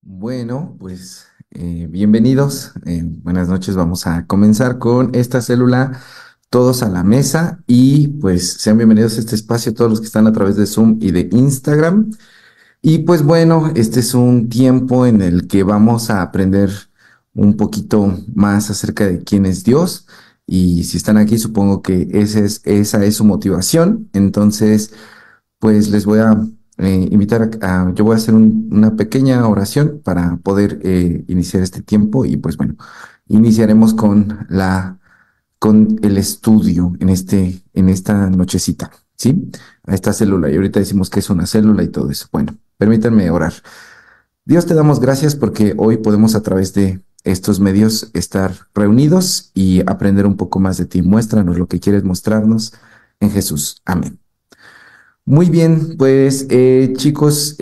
Bueno, pues bienvenidos. Buenas noches. Vamos a comenzar con esta célula, todos a la mesa y pues sean bienvenidos a este espacio, todos los que están a través de Zoom y de Instagram. Y pues bueno, este es un tiempo en el que vamos a aprender un poquito más acerca de quién es Dios. Y si están aquí, supongo que esa es su motivación. Entonces, pues les voy a invitar yo voy a hacer una pequeña oración para poder iniciar este tiempo y pues bueno, iniciaremos con el estudio en esta nochecita, ¿sí? A esta célula. Y ahorita decimos que es una célula y todo eso. Bueno, permítanme orar. Dios, te damos gracias porque hoy podemos a través de estos medios estar reunidos y aprender un poco más de ti. Muéstranos lo que quieres mostrarnos en Jesús. Amén. Muy bien, pues chicos,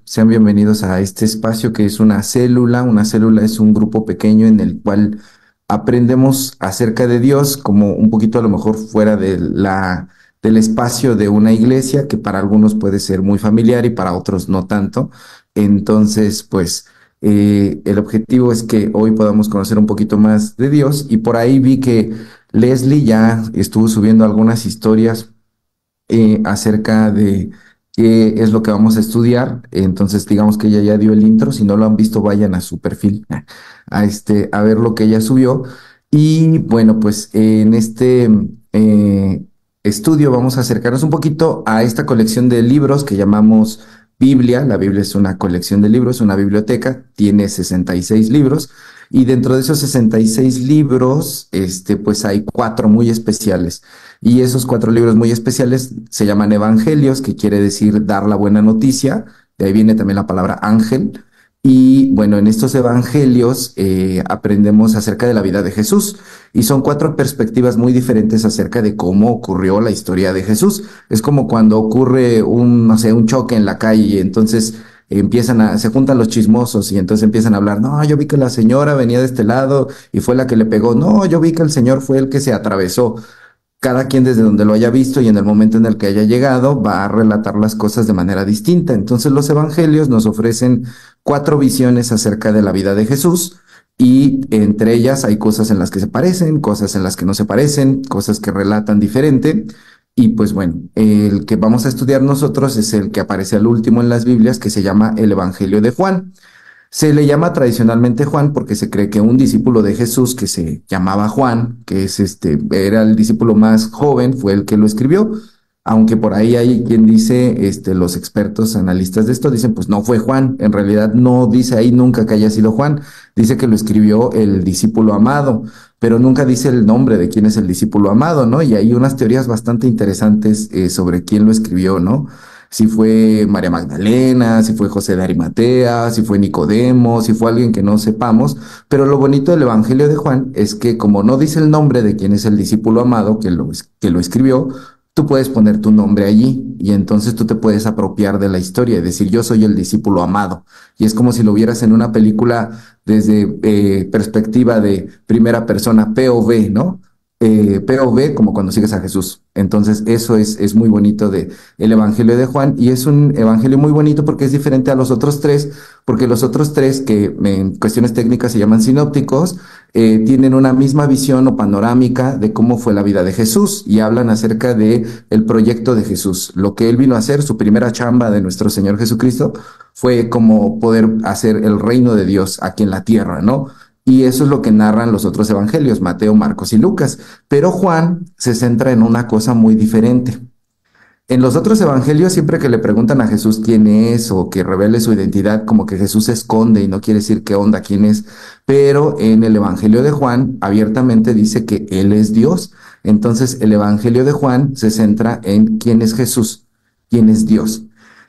sean bienvenidos a este espacio que es una célula. Una célula es un grupo pequeño en el cual aprendemos acerca de Dios, como un poquito a lo mejor fuera del espacio de una iglesia, que para algunos puede ser muy familiar y para otros no tanto. Entonces, pues el objetivo es que hoy podamos conocer un poquito más de Dios y por ahí vi que Leslie ya estuvo subiendo algunas historias acerca de qué es lo que vamos a estudiar. Entonces, digamos que ella ya dio el intro. Si no lo han visto, vayan a su perfil a ver lo que ella subió. Y bueno, pues en este estudio vamos a acercarnos un poquito a esta colección de libros que llamamos Biblia. La Biblia es una colección de libros, una biblioteca, tiene 66 libros. Y dentro de esos 66 libros, pues hay cuatro muy especiales. Y esos cuatro libros muy especiales se llaman evangelios, que quiere decir dar la buena noticia. De ahí viene también la palabra ángel. Y bueno, en estos evangelios aprendemos acerca de la vida de Jesús. Y son cuatro perspectivas muy diferentes acerca de cómo ocurrió la historia de Jesús. Es como cuando ocurre no sé, un choque en la calle y entonces se juntan los chismosos y entonces empiezan a hablar, no, yo vi que la señora venía de este lado y fue la que le pegó, no, yo vi que el señor fue el que se atravesó. Cada quien desde donde lo haya visto y en el momento en el que haya llegado va a relatar las cosas de manera distinta. Entonces los evangelios nos ofrecen cuatro visiones acerca de la vida de Jesús y entre ellas hay cosas en las que se parecen, cosas en las que no se parecen, cosas que relatan diferente. Y pues bueno, el que vamos a estudiar nosotros es el que aparece al último en las Biblias, que se llama el Evangelio de Juan. Se le llama tradicionalmente Juan porque se cree que un discípulo de Jesús que se llamaba Juan, que era el discípulo más joven, fue el que lo escribió. Aunque por ahí hay quien dice, los expertos analistas de esto dicen, pues no fue Juan. En realidad no dice ahí nunca que haya sido Juan. Dice que lo escribió el discípulo amado, pero nunca dice el nombre de quién es el discípulo amado, ¿no? Y hay unas teorías bastante interesantes sobre quién lo escribió, ¿no? Si fue María Magdalena, si fue José de Arimatea, si fue Nicodemo, si fue alguien que no sepamos, pero lo bonito del Evangelio de Juan es que como no dice el nombre de quién es el discípulo amado que lo escribió, tú puedes poner tu nombre allí y entonces tú te puedes apropiar de la historia y decir yo soy el discípulo amado. Y es como si lo vieras en una película desde perspectiva de primera persona, POV, ¿no? POV como cuando sigues a Jesús. Entonces eso es muy bonito de el Evangelio de Juan y es un evangelio muy bonito porque es diferente a los otros tres, porque los otros tres que en cuestiones técnicas se llaman sinópticos, tienen una misma visión o panorámica de cómo fue la vida de Jesús y hablan acerca de el proyecto de Jesús, lo que él vino a hacer, su primera chamba de nuestro Señor Jesucristo fue como poder hacer el reino de Dios aquí en la tierra, ¿no? Y eso es lo que narran los otros evangelios, Mateo, Marcos y Lucas. Pero Juan se centra en una cosa muy diferente. En los otros evangelios, siempre que le preguntan a Jesús quién es o que revele su identidad, como que Jesús se esconde y no quiere decir qué onda, quién es. Pero en el evangelio de Juan, abiertamente dice que Él es Dios. Entonces, el evangelio de Juan se centra en quién es Jesús, quién es Dios.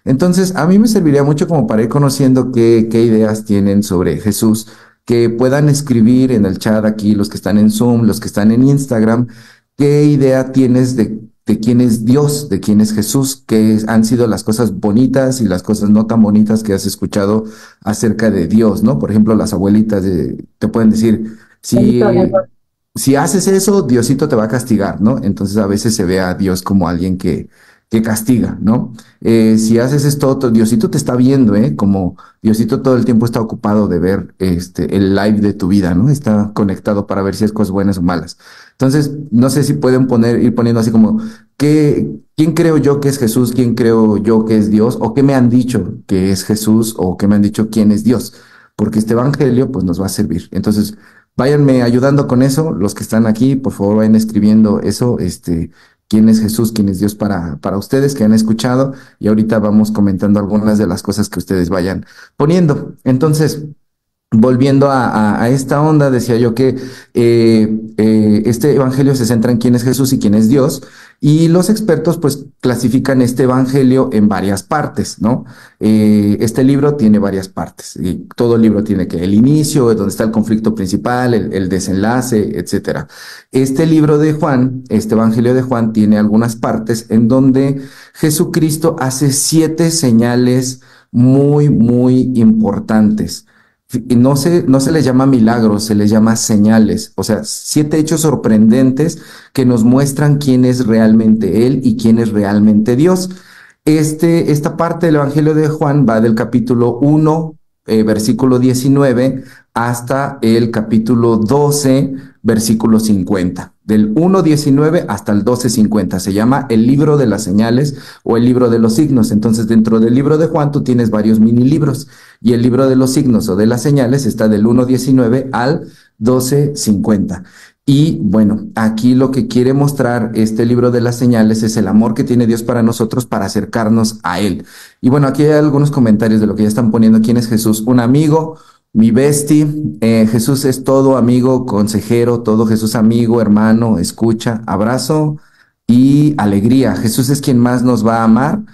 Entonces, a mí me serviría mucho como para ir conociendo qué ideas tienen sobre Jesús, que puedan escribir en el chat aquí, los que están en Zoom, los que están en Instagram, qué idea tienes de quién es Dios, de quién es Jesús, han sido las cosas bonitas y las cosas no tan bonitas que has escuchado acerca de Dios, ¿no? Por ejemplo, las abuelitas te pueden decir, si haces eso, Diosito te va a castigar, ¿no? Entonces a veces se ve a Dios como alguien que castiga, ¿no? Si haces esto, Diosito te está viendo, ¿eh? Como Diosito todo el tiempo está ocupado de ver el live de tu vida, ¿no? Está conectado para ver si es cosas buenas o malas. Entonces, no sé si pueden ir poniendo así como, ¿quién creo yo que es Jesús? ¿Quién creo yo que es Dios? ¿O qué me han dicho que es Jesús? ¿O qué me han dicho quién es Dios? Porque este evangelio, pues, nos va a servir. Entonces, váyanme ayudando con eso. Los que están aquí, por favor, vayan escribiendo eso, quién es Jesús, quién es Dios para ustedes que han escuchado. Y ahorita vamos comentando algunas de las cosas que ustedes vayan poniendo. Entonces, volviendo a esta onda, decía yo que este evangelio se centra en quién es Jesús y quién es Dios, y los expertos pues clasifican este evangelio en varias partes, ¿no? Este libro tiene varias partes, y todo libro tiene que el inicio, donde está el conflicto principal, el desenlace, etcétera. Este libro de Juan, este evangelio de Juan, tiene algunas partes en donde Jesucristo hace 7 señales muy, muy importantes. Y no se les llama milagros, se les llama señales. O sea, 7 hechos sorprendentes que nos muestran quién es realmente Él y quién es realmente Dios. Esta parte del Evangelio de Juan va del capítulo 1, versículo 19, hasta el capítulo 12, versículo 50. Del 1:19 hasta el 12:50. Se llama el libro de las señales o el libro de los signos. Entonces, dentro del libro de Juan, tú tienes varios mini libros. Y el libro de los signos o de las señales está del 1:19 al 12:50. Y bueno, aquí lo que quiere mostrar este libro de las señales es el amor que tiene Dios para nosotros para acercarnos a Él. Y bueno, aquí hay algunos comentarios de lo que ya están poniendo. ¿Quién es Jesús? Un amigo, mi bestie. Jesús es todo amigo, consejero, todo Jesús amigo, hermano, escucha, abrazo y alegría. Jesús es quien más nos va a amar,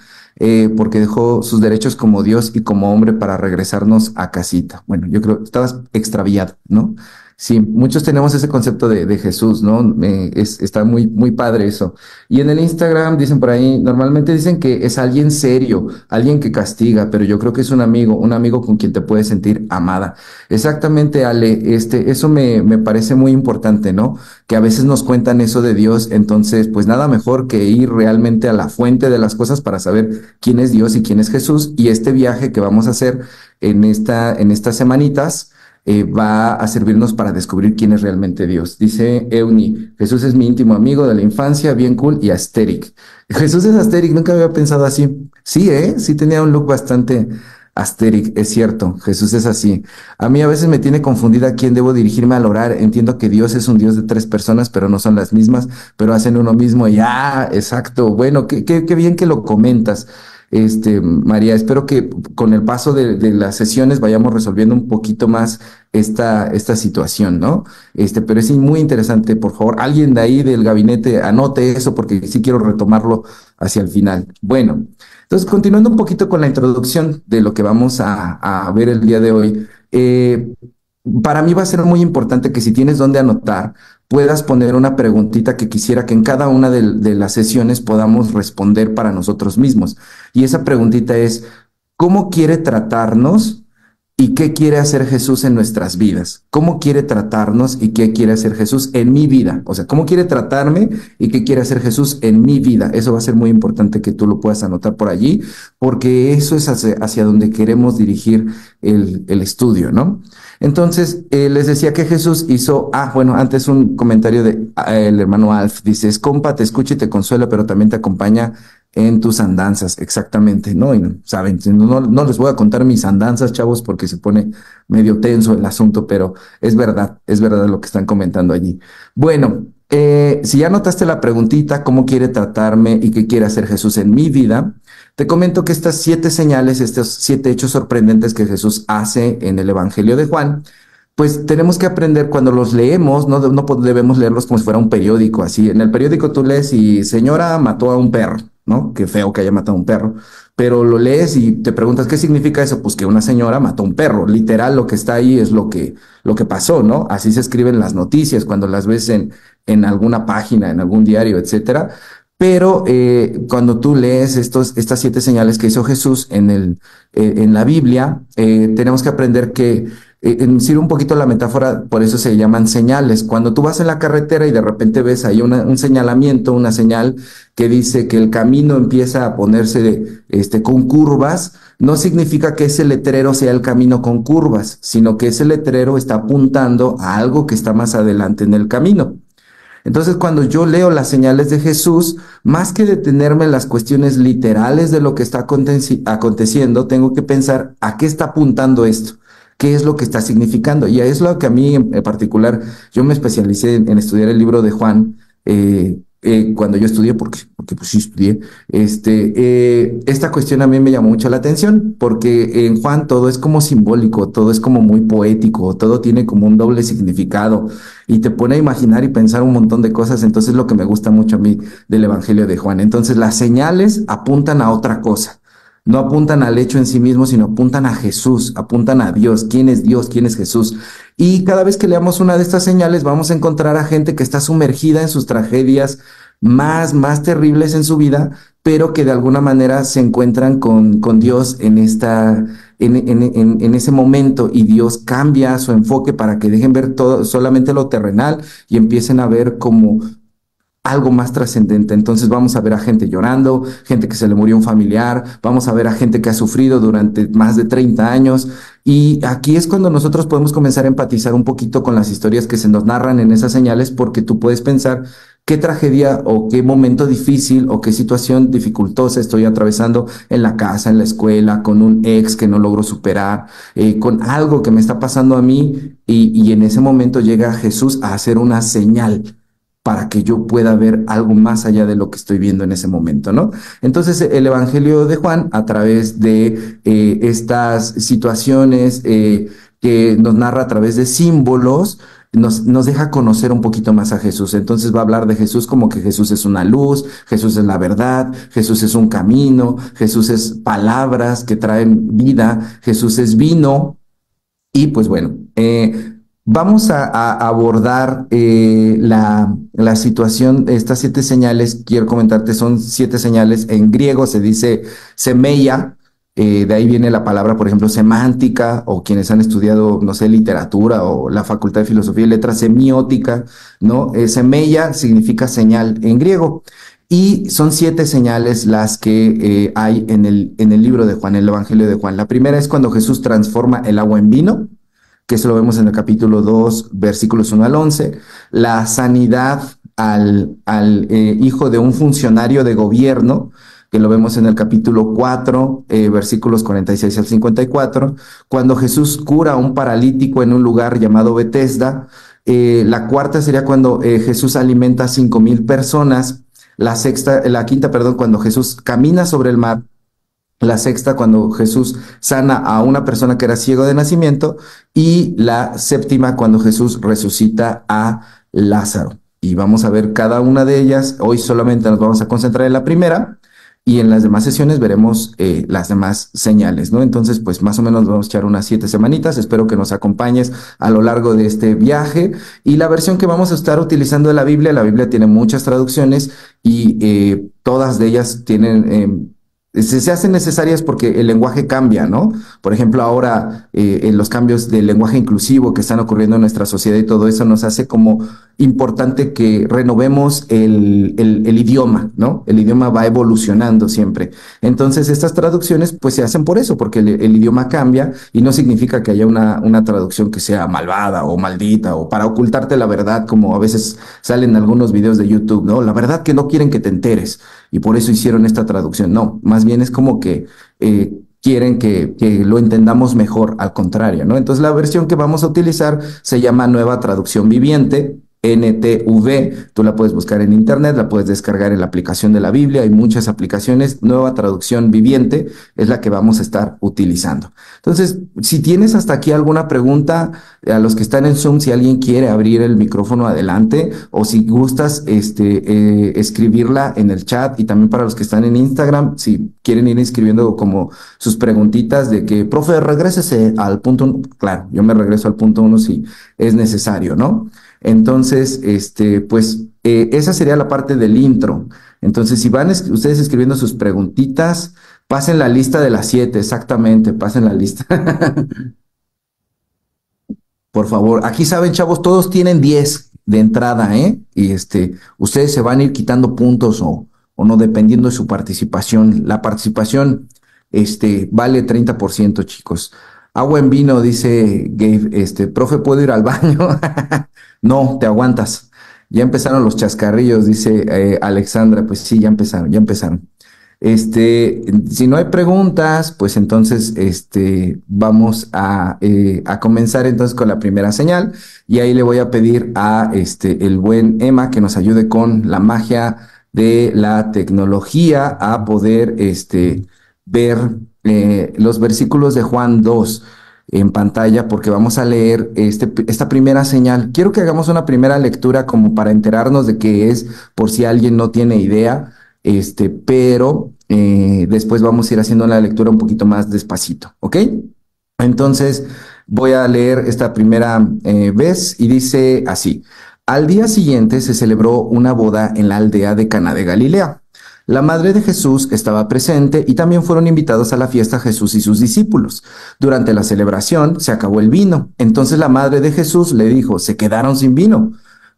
porque dejó sus derechos como Dios y como hombre para regresarnos a casita. Bueno, yo creo que estabas extraviado, ¿no? Sí, muchos tenemos ese concepto de Jesús, ¿no? Está muy, muy padre eso. Y en el Instagram dicen por ahí, normalmente dicen que es alguien serio, alguien que castiga, pero yo creo que es un amigo con quien te puedes sentir amada. Exactamente, Ale, eso me parece muy importante, ¿no? Que a veces nos cuentan eso de Dios, entonces, pues nada mejor que ir realmente a la fuente de las cosas para saber quién es Dios y quién es Jesús. Y este viaje que vamos a hacer en estas semanitas, va a servirnos para descubrir quién es realmente Dios. Dice Euni, Jesús es mi íntimo amigo de la infancia, bien cool y asteric. Jesús es asteric, nunca había pensado así. Sí, sí tenía un look bastante asteric, es cierto, Jesús es así. A mí a veces me tiene confundida a quién debo dirigirme al orar. Entiendo que Dios es un Dios de 3 personas, pero no son las mismas, pero hacen uno mismo. Y exacto. Bueno, qué bien que lo comentas. María, espero que con el paso de las sesiones vayamos resolviendo un poquito más esta situación, ¿no? Pero es muy interesante, por favor, alguien de ahí del gabinete anote eso porque sí quiero retomarlo hacia el final. Bueno, entonces continuando un poquito con la introducción de lo que vamos a ver el día de hoy, para mí va a ser muy importante que si tienes dónde anotar, puedas poner una preguntita que quisiera que en cada una de las sesiones podamos responder para nosotros mismos. Y esa preguntita es, ¿cómo quiere tratarnos y qué quiere hacer Jesús en nuestras vidas? ¿Cómo quiere tratarnos y qué quiere hacer Jesús en mi vida? O sea, ¿cómo quiere tratarme y qué quiere hacer Jesús en mi vida? Eso va a ser muy importante que tú lo puedas anotar por allí, porque eso es hacia donde queremos dirigir el estudio, ¿no? Entonces, les decía que Jesús hizo, bueno, antes un comentario de el hermano Alf, dice, es compa, te escucha y te consuela, pero también te acompaña en tus andanzas, exactamente, ¿no? Y saben, no les voy a contar mis andanzas, chavos, porque se pone medio tenso el asunto, pero es verdad lo que están comentando allí. Bueno, si ya notaste la preguntita, ¿cómo quiere tratarme y qué quiere hacer Jesús en mi vida? Te comento que estas 7 señales, estos 7 hechos sorprendentes que Jesús hace en el Evangelio de Juan, pues tenemos que aprender cuando los leemos, no debemos leerlos como si fuera un periódico, así. En el periódico tú lees y señora mató a un perro, ¿no? Qué feo que haya matado a un perro. Pero lo lees y te preguntas, ¿qué significa eso? Pues que una señora mató a un perro. Literal, lo que está ahí es lo que pasó, ¿no? Así se escriben las noticias cuando las ves en alguna página, en algún diario, etcétera. Pero cuando tú lees estas 7 señales que hizo Jesús en la Biblia, tenemos que aprender que sirve un poquito la metáfora, por eso se llaman señales. Cuando tú vas en la carretera y de repente ves ahí un señalamiento, una señal que dice que el camino empieza a ponerse con curvas, no significa que ese letrero sea el camino con curvas, sino que ese letrero está apuntando a algo que está más adelante en el camino. Entonces, cuando yo leo las señales de Jesús, más que detenerme en las cuestiones literales de lo que está aconteciendo, tengo que pensar a qué está apuntando esto, qué es lo que está significando. Y es lo que a mí en particular, yo me especialicé en estudiar el libro de Juan, cuando yo estudié, porque pues sí estudié, esta cuestión a mí me llamó mucho la atención, porque en Juan todo es como simbólico, todo es como muy poético, todo tiene como un doble significado y te pone a imaginar y pensar un montón de cosas. Entonces es lo que me gusta mucho a mí del Evangelio de Juan. Entonces las señales apuntan a otra cosa. No apuntan al hecho en sí mismo, sino apuntan a Jesús, apuntan a Dios. ¿Quién es Dios? ¿Quién es Jesús? Y cada vez que leamos una de estas señales, vamos a encontrar a gente que está sumergida en sus tragedias más terribles en su vida, pero que de alguna manera se encuentran con Dios en ese momento, y Dios cambia su enfoque para que dejen ver todo, solamente lo terrenal, y empiecen a ver como algo más trascendente. Entonces vamos a ver a gente llorando, gente que se le murió un familiar, vamos a ver a gente que ha sufrido durante más de 30 años. Y aquí es cuando nosotros podemos comenzar a empatizar un poquito con las historias que se nos narran en esas señales, porque tú puedes pensar qué tragedia o qué momento difícil o qué situación dificultosa estoy atravesando en la casa, en la escuela, con un ex que no logro superar, con algo que me está pasando a mí, y en ese momento llega Jesús a hacer una señal para que yo pueda ver algo más allá de lo que estoy viendo en ese momento, ¿no? Entonces, el Evangelio de Juan, a través de estas situaciones que nos narra a través de símbolos, nos deja conocer un poquito más a Jesús. Entonces va a hablar de Jesús como que Jesús es una luz, Jesús es la verdad, Jesús es un camino, Jesús es palabras que traen vida, Jesús es vino. Y pues bueno, vamos a abordar la situación. Estas 7 señales, quiero comentarte, son 7 señales. En griego se dice semeia, de ahí viene la palabra, por ejemplo, semántica, o quienes han estudiado, no sé, literatura o la Facultad de Filosofía y Letras, semiótica, ¿no? Semeia significa señal en griego. Y son 7 señales las que hay en el libro de Juan, el Evangelio de Juan. La primera es cuando Jesús transforma el agua en vino, que eso lo vemos en el capítulo 2, versículos 1 al 11. La sanidad al hijo de un funcionario de gobierno, que lo vemos en el capítulo 4, versículos 46 al 54. Cuando Jesús cura a un paralítico en un lugar llamado Betesda. La cuarta sería cuando Jesús alimenta a 5,000 personas. La quinta, perdón, cuando Jesús camina sobre el mar. La sexta, cuando Jesús sana a una persona que era ciego de nacimiento. Y la séptima, cuando Jesús resucita a Lázaro. Y vamos a ver cada una de ellas. Hoy solamente nos vamos a concentrar en la primera, y en las demás sesiones veremos las demás señales, ¿no? Entonces, pues más o menos vamos a echar unas 7 semanitas. Espero que nos acompañes a lo largo de este viaje. Y la versión que vamos a estar utilizando de la Biblia tiene muchas traducciones, y todas de ellas tienen se hacen necesarias porque el lenguaje cambia, ¿no? Por ejemplo, ahora en los cambios del lenguaje inclusivo que están ocurriendo en nuestra sociedad, y todo eso nos hace como importante que renovemos el idioma, ¿no? El idioma va evolucionando siempre. Entonces, estas traducciones pues se hacen por eso, porque el idioma cambia, y no significa que haya una traducción que sea malvada o maldita o para ocultarte la verdad, como a veces salen algunos videos de YouTube, ¿no? La verdad que no quieren que te enteres, y por eso hicieron esta traducción. No, más bien es como que quieren que lo entendamos mejor, al contrario, ¿no? Entonces la versión que vamos a utilizar se llama Nueva Traducción Viviente, NTV. Tú la puedes buscar en internet, la puedes descargar en la aplicación de la Biblia, hay muchas aplicaciones. Nueva Traducción Viviente es la que vamos a estar utilizando. Entonces, si tienes hasta aquí alguna pregunta, a los que están en Zoom, si alguien quiere abrir el micrófono, adelante, o si gustas escribirla en el chat. Y también para los que están en Instagram, si quieren ir escribiendo como sus preguntitas de que, profe, regrésese al punto 1. Claro, yo me regreso al punto 1 si es necesario, ¿no? Entonces, pues esa sería la parte del intro. Entonces, si van ustedes escribiendo sus preguntitas, pasen la lista de las 7, exactamente, pasen la lista. Por favor, aquí saben, chavos, todos tienen 10 de entrada, ¿eh? Y ustedes se van a ir quitando puntos o no, dependiendo de su participación. La participación, vale 30%, chicos. Agua en vino, dice Gabe, profe, ¿puedo ir al baño? No, te aguantas. Ya empezaron los chascarrillos, dice Alexandra. Pues sí, ya empezaron, ya empezaron. Si no hay preguntas, pues entonces vamos a comenzar entonces con la primera señal y ahí le voy a pedir a el buen Emma que nos ayude con la magia de la tecnología a poder ver los versículos de Juan 2 en pantalla porque vamos a leer esta primera señal. Quiero que hagamos una primera lectura como para enterarnos de qué es, por si alguien no tiene idea, pero después vamos a ir haciendo la lectura un poquito más despacito, ¿ok? Entonces voy a leer esta primera vez y dice así. Al día siguiente se celebró una boda en la aldea de Caná de Galilea. La madre de Jesús estaba presente y también fueron invitados a la fiesta Jesús y sus discípulos. Durante la celebración se acabó el vino. Entonces la madre de Jesús le dijo, se quedaron sin vino.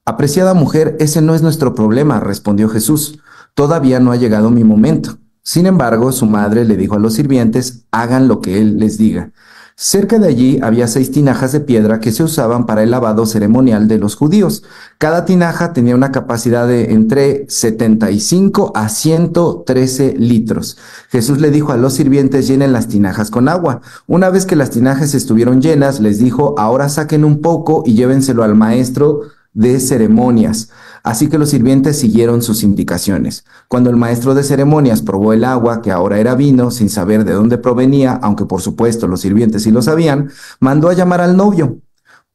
Apreciada mujer, ese no es nuestro problema, respondió Jesús. Todavía no ha llegado mi momento. Sin embargo, su madre le dijo a los sirvientes, hagan lo que él les diga. Cerca de allí había 6 tinajas de piedra que se usaban para el lavado ceremonial de los judíos. Cada tinaja tenía una capacidad de entre 75 a 113 litros. Jesús le dijo a los sirvientes, llenen las tinajas con agua. Una vez que las tinajas estuvieron llenas, les dijo, ahora saquen un poco y llévenselo al maestro de ceremonias. Así que los sirvientes siguieron sus indicaciones. Cuando el maestro de ceremonias probó el agua, que ahora era vino, sin saber de dónde provenía, aunque por supuesto los sirvientes sí lo sabían, mandó a llamar al novio.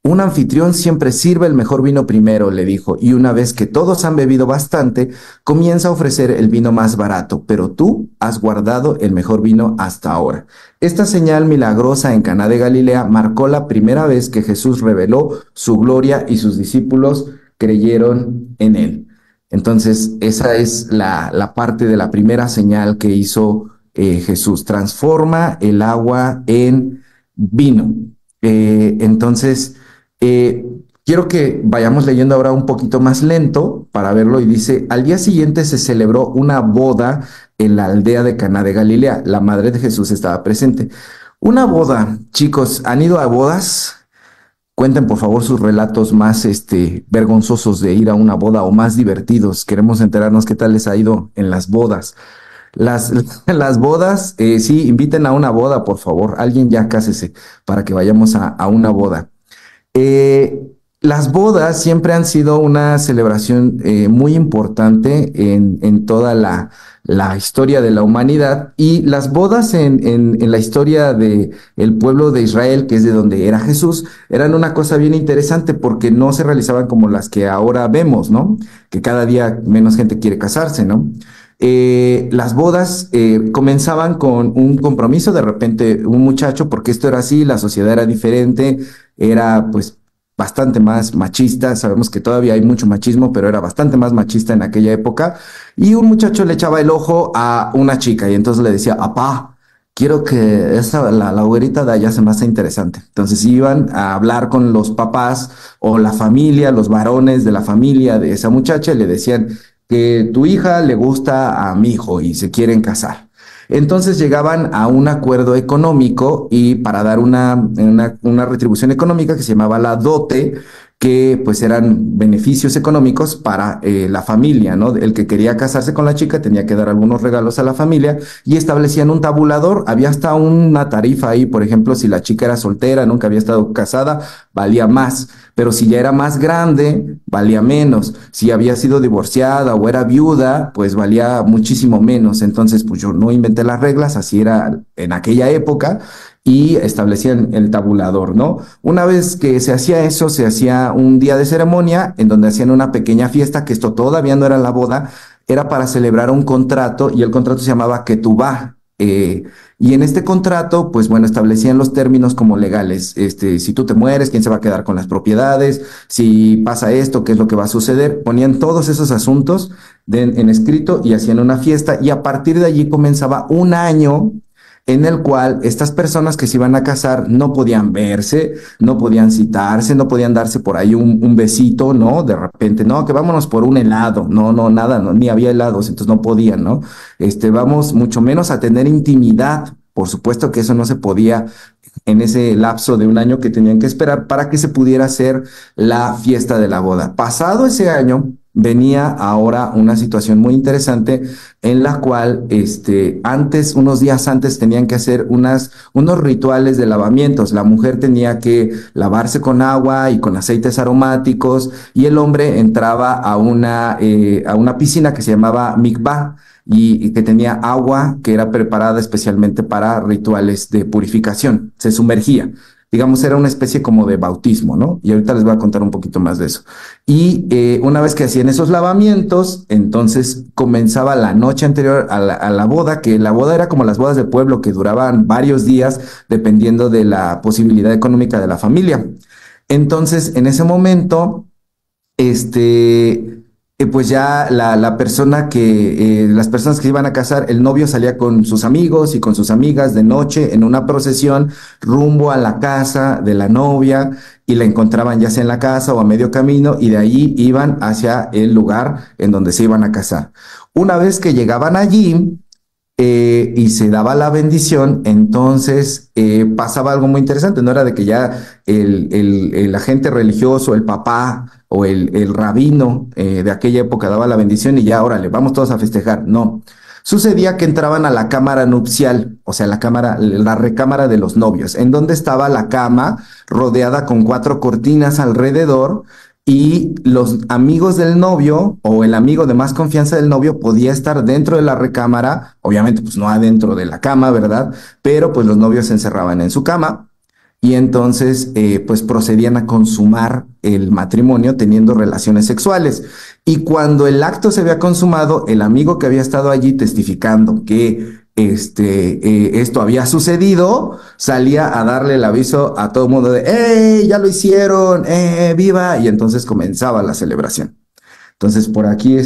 Un anfitrión siempre sirve el mejor vino primero, le dijo, y una vez que todos han bebido bastante, comienza a ofrecer el vino más barato, pero tú has guardado el mejor vino hasta ahora. Esta señal milagrosa en Caná de Galilea marcó la primera vez que Jesús reveló su gloria y sus discípulos creyeron en él. Entonces, esa es la parte de la primera señal que hizo Jesús. Transforma el agua en vino. Entonces, quiero que vayamos leyendo ahora un poquito más lento para verlo y dice, al día siguiente se celebró una boda en la aldea de Caná de Galilea. La madre de Jesús estaba presente. Una boda, chicos, ¿han ido a bodas? Cuenten por favor sus relatos más vergonzosos de ir a una boda o más divertidos. Queremos enterarnos qué tal les ha ido en las bodas. Las, las bodas, sí, inviten a una boda, por favor. Alguien ya cásese para que vayamos a una boda. Las bodas siempre han sido una celebración muy importante en toda la historia de la humanidad y las bodas en la historia del pueblo de Israel, que es de donde era Jesús, eran una cosa bien interesante porque no se realizaban como las que ahora vemos, ¿no? Que cada día menos gente quiere casarse, ¿no? Las bodas comenzaban con un compromiso, de repente un muchacho, porque esto era así, la sociedad era diferente, era pues bastante más machista, sabemos que todavía hay mucho machismo, pero era bastante más machista en aquella época, y un muchacho le echaba el ojo a una chica y entonces le decía, apá, quiero que la güerita de allá se me hace interesante. Entonces iban a hablar con los papás o la familia, los varones de la familia de esa muchacha y le decían que tu hija le gusta a mi hijo y se quieren casar. Entonces llegaban a un acuerdo económico y para dar una retribución económica que se llamaba la dote, que pues eran beneficios económicos para la familia, ¿no? El que quería casarse con la chica tenía que dar algunos regalos a la familia y establecían un tabulador, había hasta una tarifa ahí, por ejemplo, si la chica era soltera, nunca había estado casada, valía más, pero si ya era más grande, valía menos, si había sido divorciada o era viuda, pues valía muchísimo menos, entonces pues yo no inventé las reglas, así era en aquella época, y establecían el tabulador, ¿no? Una vez que se hacía eso, se hacía un día de ceremonia en donde hacían una pequeña fiesta, que esto todavía no era la boda, era para celebrar un contrato y el contrato se llamaba ketubá. Y en este contrato, pues bueno, establecían los términos como legales. Si tú te mueres, ¿quién se va a quedar con las propiedades? Si pasa esto, ¿qué es lo que va a suceder? Ponían todos esos asuntos en escrito y hacían una fiesta y a partir de allí comenzaba un año en el cual estas personas que se iban a casar no podían verse, no podían citarse, no podían darse por ahí un besito, ¿no? De repente, no, que vámonos por un helado, no, no, nada, no, ni había helados, entonces no podían, ¿no? Vamos mucho menos a tener intimidad. Por supuesto que eso no se podía en ese lapso de un año que tenían que esperar para que se pudiera hacer la fiesta de la boda. Pasado ese año, venía ahora una situación muy interesante en la cual unos días antes tenían que hacer unos rituales de lavamientos. La mujer tenía que lavarse con agua y con aceites aromáticos y el hombre entraba a una piscina que se llamaba mikvah y que tenía agua que era preparada especialmente para rituales de purificación. Se sumergía. Digamos, era una especie como de bautismo, ¿no? Y ahorita les voy a contar un poquito más de eso. Y una vez que hacían esos lavamientos, entonces comenzaba la noche anterior a la boda, que la boda era como las bodas de pueblo, que duraban varios días dependiendo de la posibilidad económica de la familia. Entonces, en ese momento, pues ya la persona las personas que iban a casar, el novio salía con sus amigos y con sus amigas de noche en una procesión rumbo a la casa de la novia y la encontraban ya sea en la casa o a medio camino y de ahí iban hacia el lugar en donde se iban a casar. Una vez que llegaban allí, y se daba la bendición, entonces pasaba algo muy interesante, no era de que ya el agente religioso, el papá o el rabino de aquella época daba la bendición y ya, órale, vamos todos a festejar, no. Sucedía que entraban a la cámara nupcial, o sea, la recámara de los novios, en donde estaba la cama rodeada con 4 cortinas alrededor y los amigos del novio o el amigo de más confianza del novio podía estar dentro de la recámara, obviamente pues no adentro de la cama, ¿verdad? Pero pues los novios se encerraban en su cama y entonces pues procedían a consumar el matrimonio teniendo relaciones sexuales. Y cuando el acto se había consumado, el amigo que había estado allí testificando que esto había sucedido, salía a darle el aviso a todo el mundo de ¡Ey! Ya lo hicieron, ¡viva! Y entonces comenzaba la celebración. Entonces, por aquí,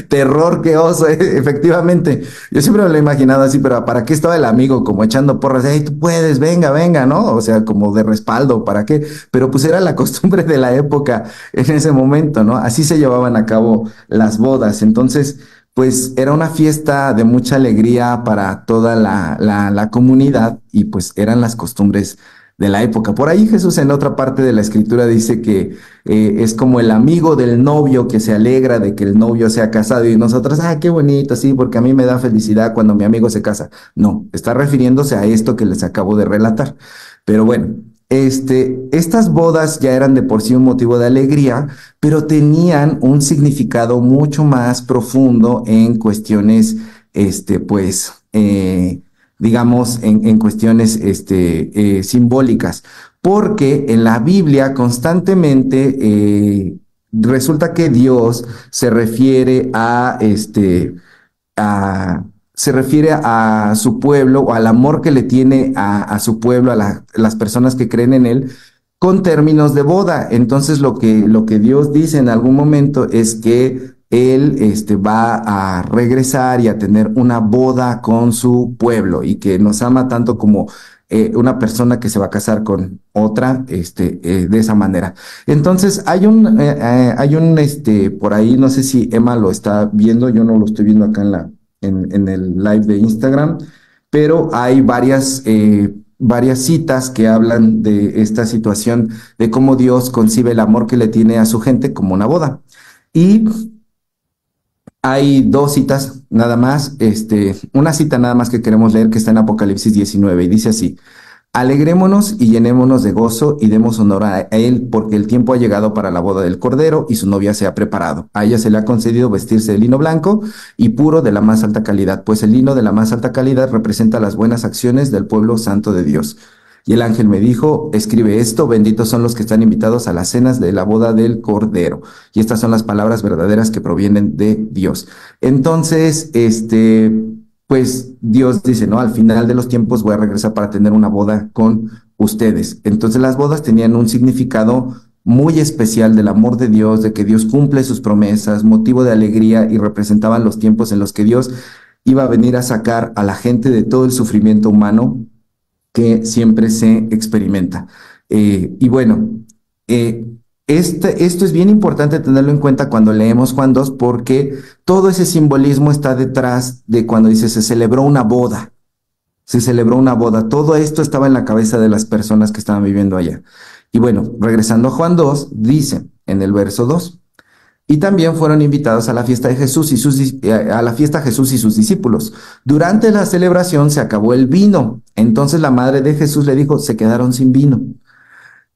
terror, qué oso, efectivamente. Yo siempre me lo he imaginado así, pero ¿para qué estaba el amigo como echando porras? ¡Hey, tú puedes, venga, venga! ¿No? O sea, como de respaldo, ¿para qué? Pero pues era la costumbre de la época en ese momento, ¿no? Así se llevaban a cabo las bodas. Entonces, pues era una fiesta de mucha alegría para toda la comunidad y pues eran las costumbres de la época. Por ahí Jesús en otra parte de la escritura dice que es como el amigo del novio que se alegra de que el novio sea casado y nosotros, qué bonito, sí, porque a mí me da felicidad cuando mi amigo se casa. No, está refiriéndose a esto que les acabo de relatar. Pero bueno, estas bodas ya eran de por sí un motivo de alegría, pero tenían un significado mucho más profundo en cuestiones, pues, digamos, en cuestiones simbólicas, porque en la Biblia constantemente resulta que Dios se refiere a, se refiere a su pueblo o al amor que le tiene a su pueblo, las personas que creen en él, con términos de boda. Entonces lo que Dios dice en algún momento es que él va a regresar y a tener una boda con su pueblo y que nos ama tanto como una persona que se va a casar con otra de esa manera. Entonces hay un por ahí, no sé si Emma lo está viendo, yo no lo estoy viendo acá en el live de Instagram, pero hay varias citas que hablan de esta situación, de cómo Dios concibe el amor que le tiene a su gente como una boda. Y hay 2 citas nada más, una cita nada más que queremos leer que está en Apocalipsis 19 y dice así: alegrémonos y llenémonos de gozo y demos honor a él, porque el tiempo ha llegado para la boda del Cordero y su novia se ha preparado. A ella se le ha concedido vestirse de lino blanco y puro de la más alta calidad, pues el lino de la más alta calidad representa las buenas acciones del pueblo santo de Dios. Y el ángel me dijo: escribe esto, benditos son los que están invitados a las cenas de la boda del Cordero. Y estas son las palabras verdaderas que provienen de Dios. Entonces, pues Dios dice, ¿no? Al final de los tiempos voy a regresar para tener una boda con ustedes. Entonces las bodas tenían un significado muy especial del amor de Dios, de que Dios cumple sus promesas, motivo de alegría y representaban los tiempos en los que Dios iba a venir a sacar a la gente de todo el sufrimiento humano que siempre se experimenta. Y bueno, eh, esto es bien importante tenerlo en cuenta cuando leemos Juan 2 porque todo ese simbolismo está detrás de cuando dice se celebró una boda. Se celebró una boda. Todo esto estaba en la cabeza de las personas que estaban viviendo allá. Y bueno, regresando a Juan 2, dice en el verso 2, y también fueron invitados a la fiesta de Jesús y a la fiesta Jesús y sus discípulos. Durante la celebración se acabó el vino. Entonces la madre de Jesús le dijo, se quedaron sin vino.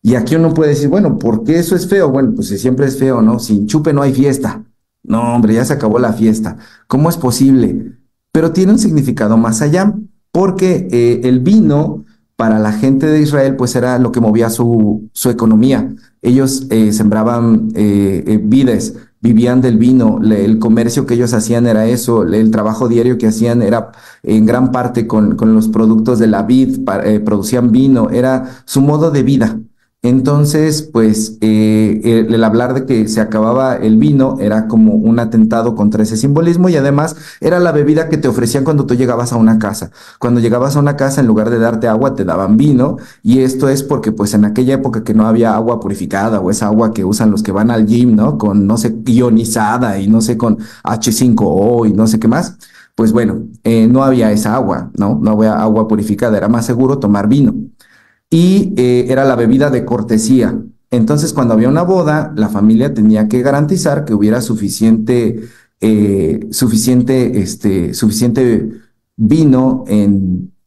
Y aquí uno puede decir, bueno, ¿por qué eso es feo? Bueno, pues si siempre es feo, ¿no? Sin chupe no hay fiesta. No, hombre, ya se acabó la fiesta. ¿Cómo es posible? Pero tiene un significado más allá, porque el vino para la gente de Israel, pues era lo que movía su economía. Ellos sembraban vides, vivían del vino, el comercio que ellos hacían era eso, el trabajo diario que hacían era en gran parte con los productos de la vid, producían vino, era su modo de vida. Entonces, pues el hablar de que se acababa el vino era como un atentado contra ese simbolismo y además era la bebida que te ofrecían cuando tú llegabas a una casa. Cuando llegabas a una casa, en lugar de darte agua, te daban vino y esto es porque pues en aquella época que no había agua purificada o esa agua que usan los que van al gym, ¿no? Con no sé, ionizada y no sé, con H5O y no sé qué más. Pues bueno, no había esa agua, ¿no? No había agua purificada, era más seguro tomar vino y era la bebida de cortesía. Entonces, cuando había una boda, la familia tenía que garantizar que hubiera suficiente vino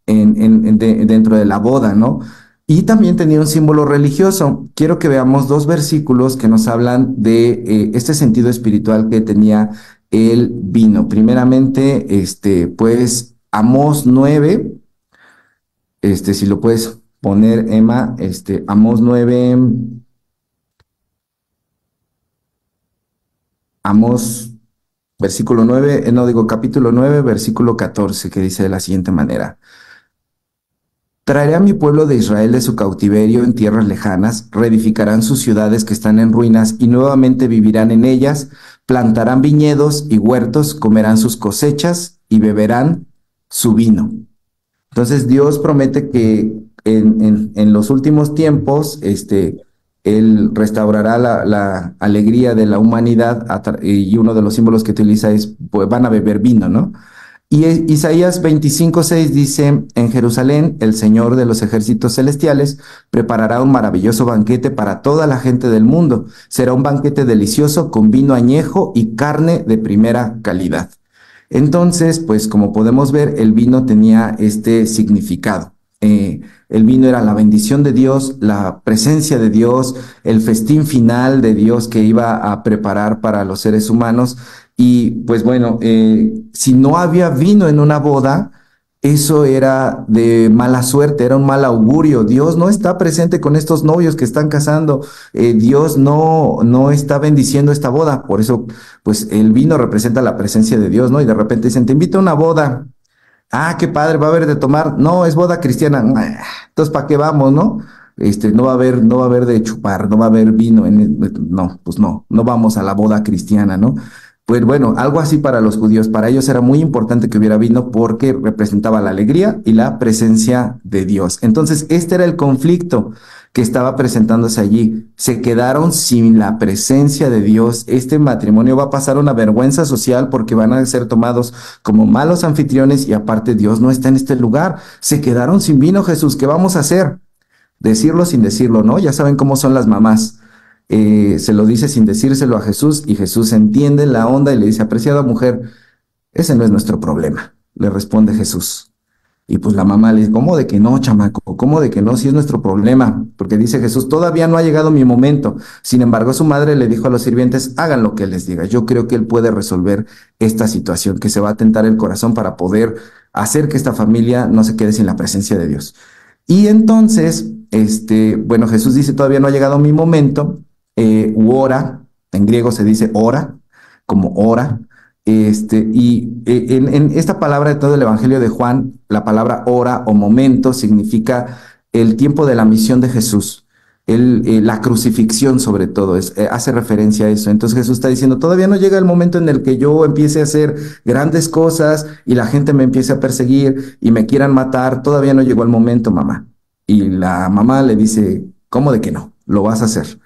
dentro de la boda, ¿no? Y también tenía un símbolo religioso. Quiero que veamos dos versículos que nos hablan de este sentido espiritual que tenía el vino. Primeramente, pues Amós 9, si lo puedes poner, Emma, Amós 9, Amós, versículo 9, no digo capítulo 9, versículo 14, que dice de la siguiente manera. Traeré a mi pueblo de Israel de su cautiverio en tierras lejanas, reedificarán sus ciudades que están en ruinas y nuevamente vivirán en ellas, plantarán viñedos y huertos, comerán sus cosechas y beberán su vino. Entonces Dios promete que en los últimos tiempos, Él restaurará la alegría de la humanidad y uno de los símbolos que utiliza es, pues van a beber vino, ¿no? Y Isaías 25:6 dice, en Jerusalén el Señor de los ejércitos celestiales preparará un maravilloso banquete para toda la gente del mundo. Será un banquete delicioso con vino añejo y carne de primera calidad. Entonces, pues como podemos ver, el vino tenía este significado. El vino era la bendición de Dios, la presencia de Dios, el festín final de Dios que iba a preparar para los seres humanos. Y pues bueno, si no había vino en una boda, eso era de mala suerte, era un mal augurio. Dios no está presente con estos novios que están casando. Dios no está bendiciendo esta boda. Por eso, pues el vino representa la presencia de Dios, ¿no? Y de repente dicen, te invito a una boda. Ah, qué padre, va a haber de tomar. No, es boda cristiana. Entonces, ¿para qué vamos, no? No va a haber de chupar, no va a haber vino. No, pues no vamos a la boda cristiana, ¿no? Pues bueno, algo así para los judíos. Para ellos era muy importante que hubiera vino porque representaba la alegría y la presencia de Dios. Entonces, este era el conflicto que estaba presentándose allí. Se quedaron sin la presencia de Dios. Este matrimonio va a pasar una vergüenza social porque van a ser tomados como malos anfitriones y aparte Dios no está en este lugar. Se quedaron sin vino, Jesús. ¿Qué vamos a hacer? Decirlo sin decirlo, ¿no? Ya saben cómo son las mamás. Se lo dice sin decírselo a Jesús y Jesús entiende la onda y le dice, apreciada mujer, ese no es nuestro problema, le responde Jesús. Y pues la mamá le dice, ¿cómo de que no, chamaco? ¿Cómo de que no? Si es nuestro problema. Porque dice Jesús, todavía no ha llegado mi momento. Sin embargo, su madre le dijo a los sirvientes, hagan lo que él les diga. Yo creo que él puede resolver esta situación, que se va a tentar el corazón para poder hacer que esta familia no se quede sin la presencia de Dios. Y entonces, bueno, Jesús dice, todavía no ha llegado mi momento, u hora, en griego se dice hora, como hora, En esta palabra de todo el Evangelio de Juan, la palabra hora o momento significa el tiempo de la misión de Jesús. La crucifixión sobre todo, hace referencia a eso. Entonces Jesús está diciendo, todavía no llega el momento en el que yo empiece a hacer grandes cosas y la gente me empiece a perseguir y me quieran matar, todavía no llegó el momento, mamá. Y la mamá le dice, ¿cómo de que no? Lo vas a hacer.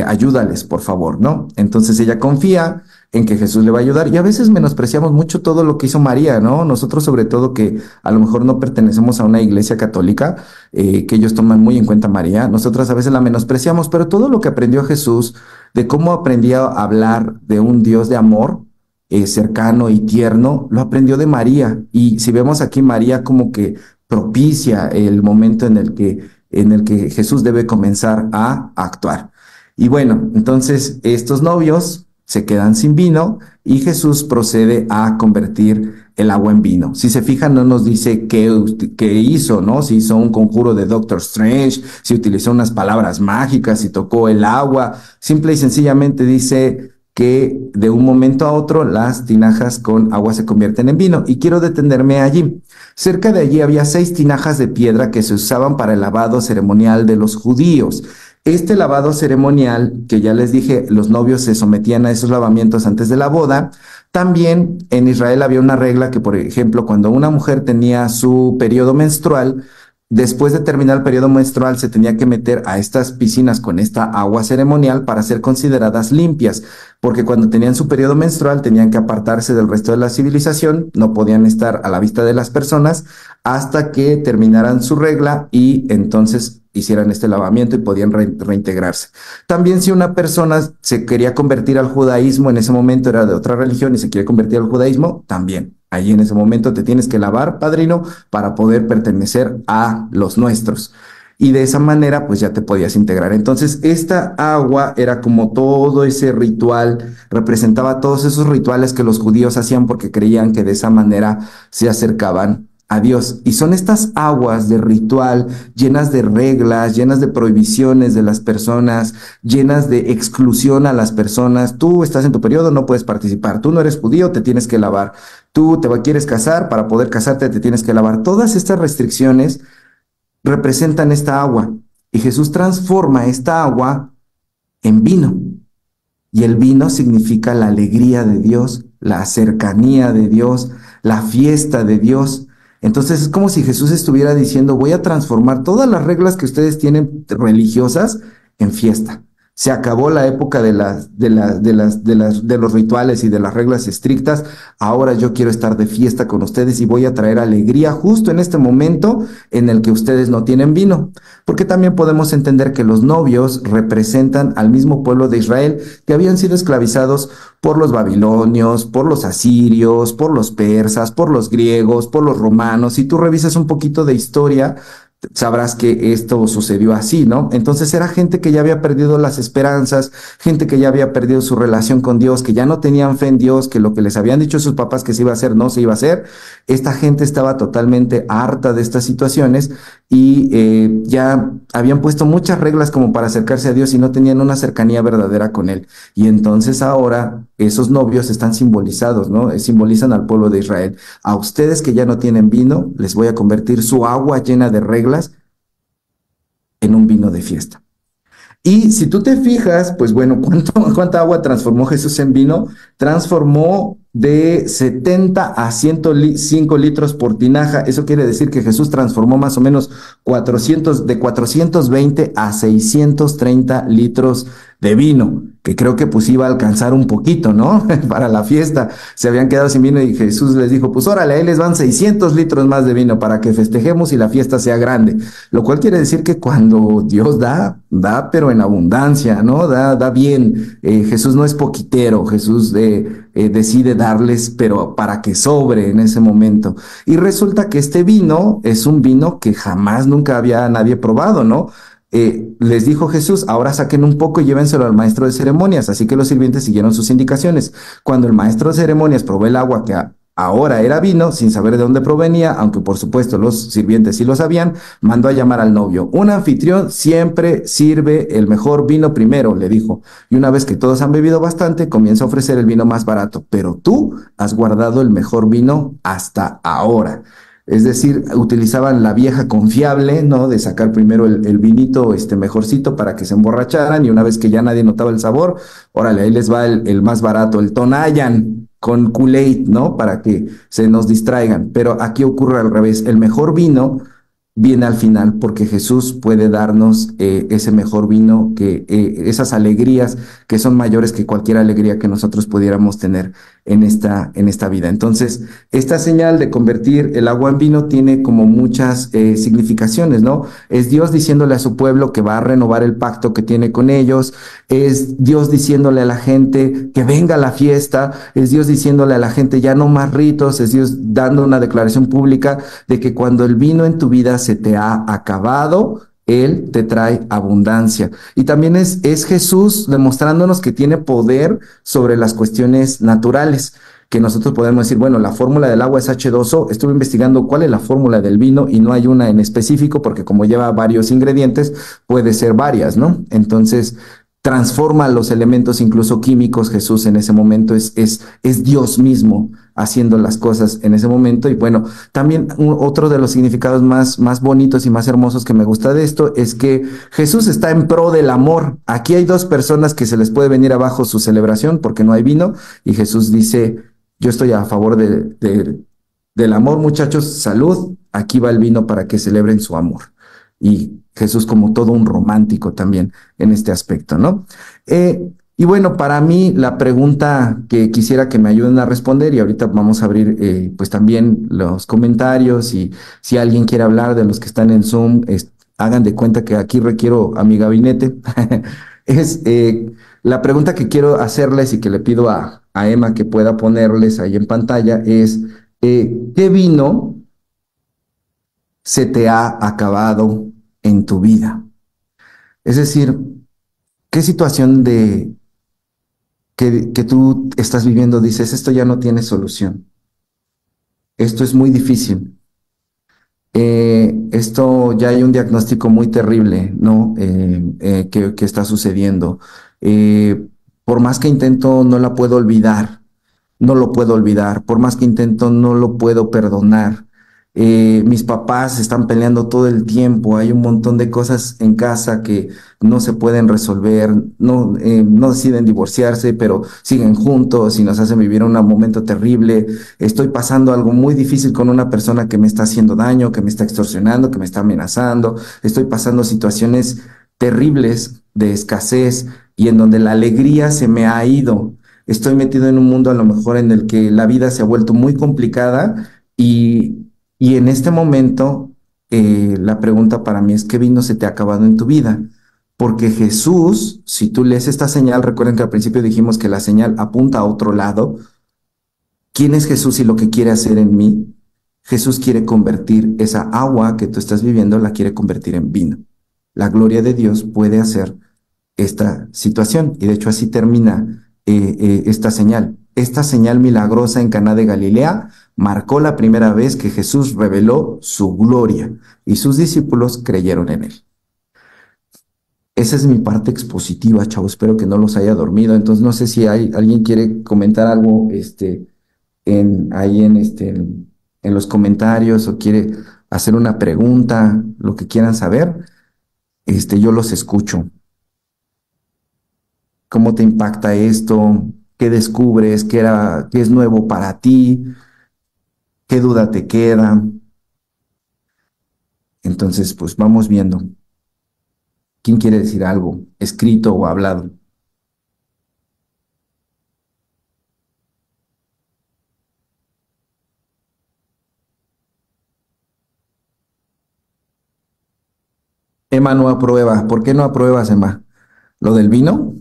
Ayúdales, por favor, ¿no? Entonces ella confía en que Jesús le va a ayudar y a veces menospreciamos mucho todo lo que hizo María, ¿no? Nosotros sobre todo que a lo mejor no pertenecemos a una iglesia católica, que ellos toman muy en cuenta a María, nosotros a veces la menospreciamos, pero todo lo que aprendió Jesús, de cómo aprendía a hablar de un Dios de amor, cercano y tierno, lo aprendió de María. Y si vemos aquí, María como que propicia el momento en el que Jesús debe comenzar a actuar. Y bueno, entonces estos novios se quedan sin vino y Jesús procede a convertir el agua en vino. Si se fijan, no nos dice qué hizo, ¿no? Si hizo un conjuro de Doctor Strange, si utilizó unas palabras mágicas, si tocó el agua. Simple y sencillamente dice que de un momento a otro las tinajas con agua se convierten en vino. Y quiero detenerme allí. Cerca de allí había 6 tinajas de piedra que se usaban para el lavado ceremonial de los judíos. Este lavado ceremonial, que ya les dije, los novios se sometían a esos lavamientos antes de la boda. También en Israel había una regla que, por ejemplo, cuando una mujer tenía su periodo menstrual, después de terminar el periodo menstrual se tenía que meter a estas piscinas con esta agua ceremonial para ser consideradas limpias, porque cuando tenían su periodo menstrual tenían que apartarse del resto de la civilización, no podían estar a la vista de las personas hasta que terminaran su regla y entonces hicieran este lavamiento y podían reintegrarse. También si una persona se quería convertir al judaísmo, en ese momento era de otra religión y se quiere convertir al judaísmo, también. Allí en ese momento te tienes que lavar, padrino, para poder pertenecer a los nuestros. Y de esa manera, pues ya te podías integrar. Entonces, esta agua era como todo ese ritual, representaba todos esos rituales que los judíos hacían porque creían que de esa manera se acercaban a Dios. Y son estas aguas de ritual llenas de reglas, llenas de prohibiciones de las personas, llenas de exclusión a las personas. Tú estás en tu periodo, no puedes participar. Tú no eres judío, te tienes que lavar. Tú quieres casar, para poder casarte te tienes que lavar. Todas estas restricciones representan esta agua. Y Jesús transforma esta agua en vino. Y el vino significa la alegría de Dios, la cercanía de Dios, la fiesta de Dios. Entonces es como si Jesús estuviera diciendo, voy a transformar todas las reglas que ustedes tienen religiosas en fiesta. Se acabó la época de los rituales y de las reglas estrictas. Ahora yo quiero estar de fiesta con ustedes y voy a traer alegría justo en este momento en el que ustedes no tienen vino. Porque también podemos entender que los novios representan al mismo pueblo de Israel que habían sido esclavizados por los babilonios, por los asirios, por los persas, por los griegos, por los romanos. Si tú revisas un poquito de historia, sabrás que esto sucedió así, ¿no? Entonces era gente que ya había perdido las esperanzas, gente que ya había perdido su relación con Dios, que ya no tenían fe en Dios, que lo que les habían dicho sus papás que se iba a hacer no se iba a hacer. Esta gente estaba totalmente harta de estas situaciones y ya habían puesto muchas reglas como para acercarse a Dios y no tenían una cercanía verdadera con Él. Y entonces ahora esos novios están simbolizados, ¿no? Simbolizan al pueblo de Israel. A ustedes que ya no tienen vino, les voy a convertir su agua llena de reglas en un vino de fiesta. Y si tú te fijas, pues bueno, ¿cuánta agua transformó Jesús en vino? Transformó de 70 a 105 litros por tinaja. Eso quiere decir que Jesús transformó más o menos de 420 a 630 litros de vino, que creo que pues iba a alcanzar un poquito, ¿no? Para la fiesta. Se habían quedado sin vino y Jesús les dijo, pues órale, ahí les van 600 litros más de vino para que festejemos y la fiesta sea grande. Lo cual quiere decir que cuando Dios da pero en abundancia, ¿no? Da bien. Jesús no es poquitero, Jesús decide darles, pero para que sobre en ese momento. Y resulta que este vino es un vino que jamás nunca había nadie probado, ¿no? Les dijo Jesús, ahora saquen un poco y llévenselo al maestro de ceremonias. Así que los sirvientes siguieron sus indicaciones. Cuando el maestro de ceremonias probó el agua que ahora era vino, sin saber de dónde provenía, aunque por supuesto los sirvientes sí lo sabían, mandó a llamar al novio. Un anfitrión siempre sirve el mejor vino primero, le dijo. Y una vez que todos han bebido bastante, comienza a ofrecer el vino más barato. Pero tú has guardado el mejor vino hasta ahora. Es decir, utilizaban la vieja confiable, ¿no? De sacar primero el vinito, mejorcito para que se emborracharan y una vez que ya nadie notaba el sabor, órale, ahí les va el más barato, el Tonayan con Kool-Aid, ¿no? Para que se nos distraigan. Pero aquí ocurre al revés, el mejor vino viene al final porque Jesús puede darnos ese mejor vino, esas alegrías que son mayores que cualquier alegría que nosotros pudiéramos tener en esta vida. Entonces, esta señal de convertir el agua en vino tiene como muchas significaciones, ¿no? Es Dios diciéndole a su pueblo que va a renovar el pacto que tiene con ellos, es Dios diciéndole a la gente que venga a la fiesta, es Dios diciéndole a la gente ya no más ritos, es Dios dando una declaración pública de que cuando el vino en tu vida se te ha acabado, Él te trae abundancia. Y también es Jesús demostrándonos que tiene poder sobre las cuestiones naturales, que nosotros podemos decir, bueno, la fórmula del agua es H2O. Estuve investigando cuál es la fórmula del vino y no hay una en específico porque como lleva varios ingredientes, puede ser varias, ¿no? Entonces, transforma los elementos incluso químicos. Jesús en ese momento es Dios mismo haciendo las cosas en ese momento. Y bueno, también otro de los significados más bonitos y más hermosos que me gusta de esto es que Jesús está en pro del amor. Aquí hay dos personas que se les puede venir abajo su celebración porque no hay vino y Jesús dice, yo estoy a favor del amor, muchachos, salud, aquí va el vino para que celebren su amor. Y Jesús como todo un romántico también en este aspecto, ¿no? Y bueno, para mí la pregunta que quisiera que me ayuden a responder, y ahorita vamos a abrir pues también los comentarios y si alguien quiere hablar de los que están en Zoom, hagan de cuenta que aquí requiero a mi gabinete, es la pregunta que quiero hacerles y que le pido a Emma que pueda ponerles ahí en pantalla es, ¿qué vino se te ha acabado en tu vida? Es decir, ¿qué situación que tú estás viviendo dices, esto ya no tiene solución, esto es muy difícil, esto ya hay un diagnóstico muy terrible, ¿no? Que está sucediendo. Eh, por más que intento, no la puedo olvidar, no lo puedo olvidar, por más que intento, no lo puedo perdonar. Mis papás están peleando todo el tiempo, hay un montón de cosas en casa que no se pueden resolver, no deciden divorciarse, pero siguen juntos y nos hacen vivir un momento terrible. Estoy pasando algo muy difícil con una persona que me está haciendo daño, que me está extorsionando, que me está amenazando. Estoy pasando situaciones terribles de escasez y en donde la alegría se me ha ido. Estoy metido en un mundo a lo mejor en el que la vida se ha vuelto muy complicada y en este momento la pregunta para mí es, ¿qué vino se te ha acabado en tu vida? Porque Jesús, si tú lees esta señal, recuerden que al principio dijimos que la señal apunta a otro lado. ¿Quién es Jesús y lo que quiere hacer en mí? Jesús quiere convertir esa agua que tú estás viviendo, la quiere convertir en vino. La gloria de Dios puede hacer esta situación. Y de hecho así termina esta señal. Esta señal milagrosa en Caná de Galilea marcó la primera vez que Jesús reveló su gloria y sus discípulos creyeron en él. Esa es mi parte expositiva, chavos. Espero que no los haya dormido. Entonces no sé si alguien quiere comentar algo ahí en los comentarios o quiere hacer una pregunta, lo que quieran saber. Yo los escucho. ¿Cómo te impacta esto? ¿Qué descubres? ¿Qué es nuevo para ti? ¿Qué duda te queda? Entonces, pues vamos viendo. ¿Quién quiere decir algo, escrito o hablado? Emma no aprueba. ¿Por qué no apruebas, Emma? ¿Lo del vino?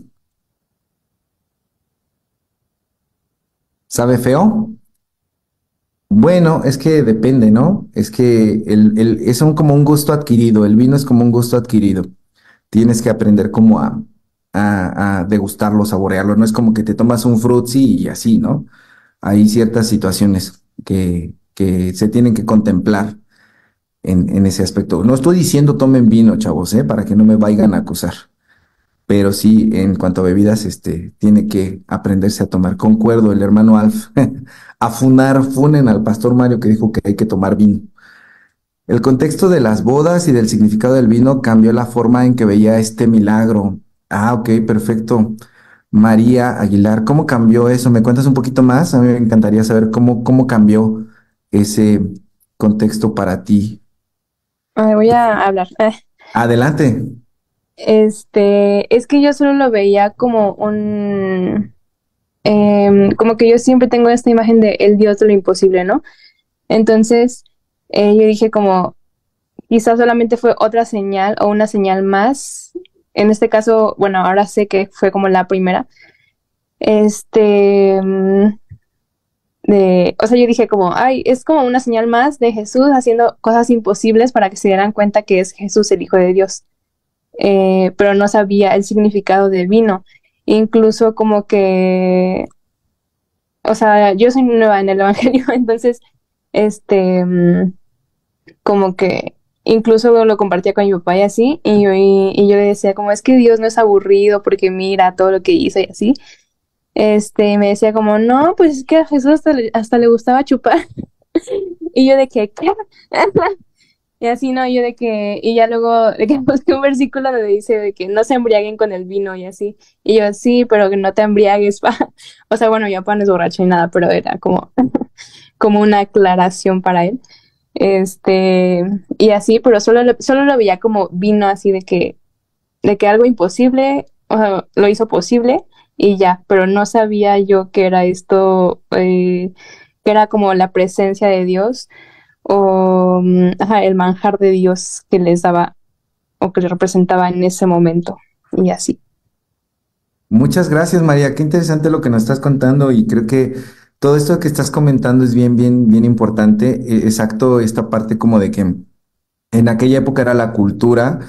¿Sabe feo? Bueno, es que depende, ¿no? Es que como un gusto adquirido, el vino es como un gusto adquirido. Tienes que aprender como a degustarlo, saborearlo. No es como que te tomas un frutzi y así, ¿no? Hay ciertas situaciones. que se tienen que contemplar en ese aspecto. No estoy diciendo tomen vino, chavos, para que no me vayan a acusar. Pero sí, en cuanto a bebidas, tiene que aprenderse a tomar. Concuerdo, el hermano Alf. Funen al pastor Mario que dijo que hay que tomar vino. El contexto de las bodas y del significado del vino cambió la forma en que veía este milagro. Ah, ok, perfecto. María Aguilar, ¿cómo cambió eso? ¿Me cuentas un poquito más? A mí me encantaría saber cómo cambió ese contexto para ti. Voy a hablar. Adelante. Es que yo solo lo veía como como que yo siempre tengo esta imagen de el Dios de lo imposible, ¿no? Entonces, yo dije como, quizás solamente fue otra señal o una señal más. En este caso, bueno, ahora sé que fue como la primera. Este, mm, o sea, yo dije como, ay, es como una señal más de Jesús haciendo cosas imposibles para que se dieran cuenta que es Jesús el Hijo de Dios. Pero no sabía el significado del vino. Incluso como que, o sea, yo soy nueva en el Evangelio, entonces, este, mm, como que incluso lo compartía con mi papá y así, y yo le decía como, es que Dios no es aburrido porque mira todo lo que hizo y así. Me decía como, no, pues es que a Jesús hasta le gustaba chupar. Y yo de que, ¿qué? Y así, ¿no? Yo de que, y ya luego de que busqué un versículo donde dice de que no se embriaguen con el vino y así. Y yo, sí, pero que no te embriagues, pa. O sea, bueno, mi papá no es borracho ni nada, pero era como, como una aclaración para él. Y así, pero solo lo veía como vino así de que algo imposible, o sea, lo hizo posible y ya, pero no sabía yo que era esto, que era como la presencia de Dios o ajá, el manjar de Dios que les daba o que les representaba en ese momento y así. Muchas gracias, María. Qué interesante lo que nos estás contando y creo que todo esto que estás comentando es bien importante. Exacto, esta parte como de que en aquella época era la cultura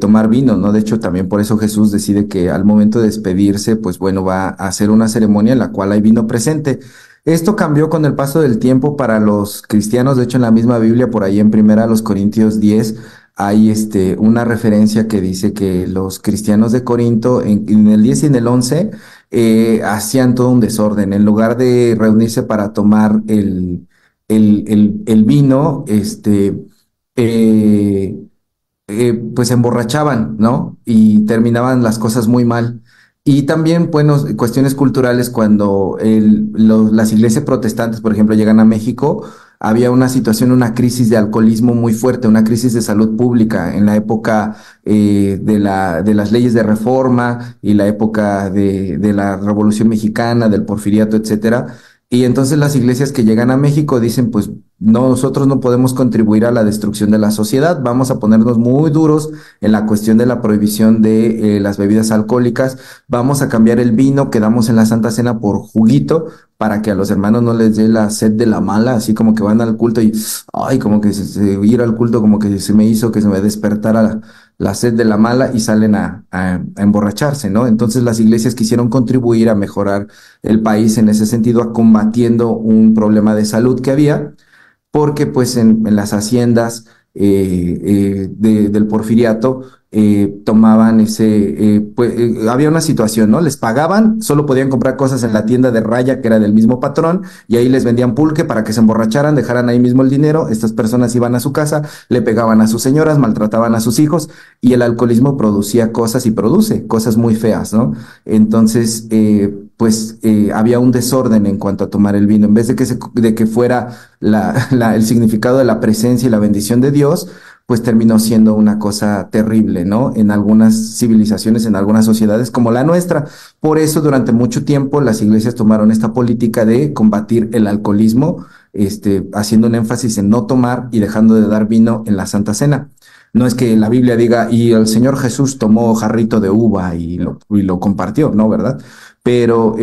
tomar vino, ¿no? De hecho, también por eso Jesús decide que al momento de despedirse, pues bueno, va a hacer una ceremonia en la cual hay vino presente. Esto cambió con el paso del tiempo para los cristianos. De hecho, en la misma Biblia, por ahí en primera los Corintios 10, hay una referencia que dice que los cristianos de Corinto, en el 10 y en el 11, hacían todo un desorden. En lugar de reunirse para tomar el vino, eh, pues se emborrachaban, ¿no? Y terminaban las cosas muy mal. Y también, bueno, cuestiones culturales, cuando las iglesias protestantes, por ejemplo, llegan a México, había una situación, una crisis de alcoholismo muy fuerte, una crisis de salud pública en la época de las leyes de reforma y la época de la Revolución Mexicana, del Porfiriato, etcétera. Y entonces las iglesias que llegan a México dicen, pues nosotros no podemos contribuir a la destrucción de la sociedad, vamos a ponernos muy duros en la cuestión de la prohibición de las bebidas alcohólicas, vamos a cambiar el vino que damos en la Santa Cena por juguito para que a los hermanos no les dé la sed de la mala, así como que van al culto y, ay, como que ir al culto como que se me hizo que se me despertara la sed de la mala y salen a emborracharse, ¿no? Entonces las iglesias quisieron contribuir a mejorar el país en ese sentido, a combatiendo un problema de salud que había porque pues en las haciendas del Porfiriato tomaban había una situación, ¿no? Les pagaban, solo podían comprar cosas en la tienda de raya que era del mismo patrón y ahí les vendían pulque para que se emborracharan, dejaran ahí mismo el dinero, estas personas iban a su casa, le pegaban a sus señoras, maltrataban a sus hijos y el alcoholismo producía cosas y produce cosas muy feas, ¿no? Entonces, había un desorden en cuanto a tomar el vino. En vez de que fuera el significado de la presencia y la bendición de Dios, pues terminó siendo una cosa terrible, ¿no? En algunas civilizaciones, en algunas sociedades como la nuestra. Por eso, durante mucho tiempo, las iglesias tomaron esta política de combatir el alcoholismo, haciendo un énfasis en no tomar y dejando de dar vino en la Santa Cena. No es que la Biblia diga, y el Señor Jesús tomó jarrito de uva y lo compartió, ¿no? ¿Verdad? Pero,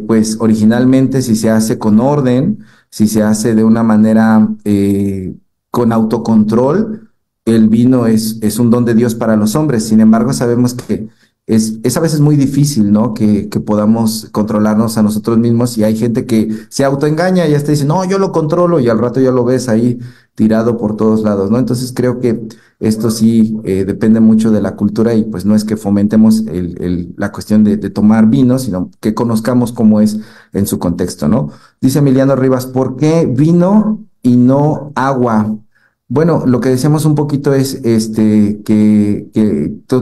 pues originalmente si se hace con orden, si se hace de una manera con autocontrol, el vino es un don de Dios para los hombres. Sin embargo, sabemos que es a veces muy difícil, ¿no? Que podamos controlarnos a nosotros mismos y hay gente que se autoengaña y hasta dice, no, yo lo controlo y al rato ya lo ves ahí tirado por todos lados, ¿no? Entonces creo que esto sí depende mucho de la cultura y pues no es que fomentemos la cuestión de tomar vino, sino que conozcamos cómo es en su contexto, ¿no? Dice Emiliano Rivas, ¿por qué vino y no agua? Bueno, lo que decíamos un poquito es que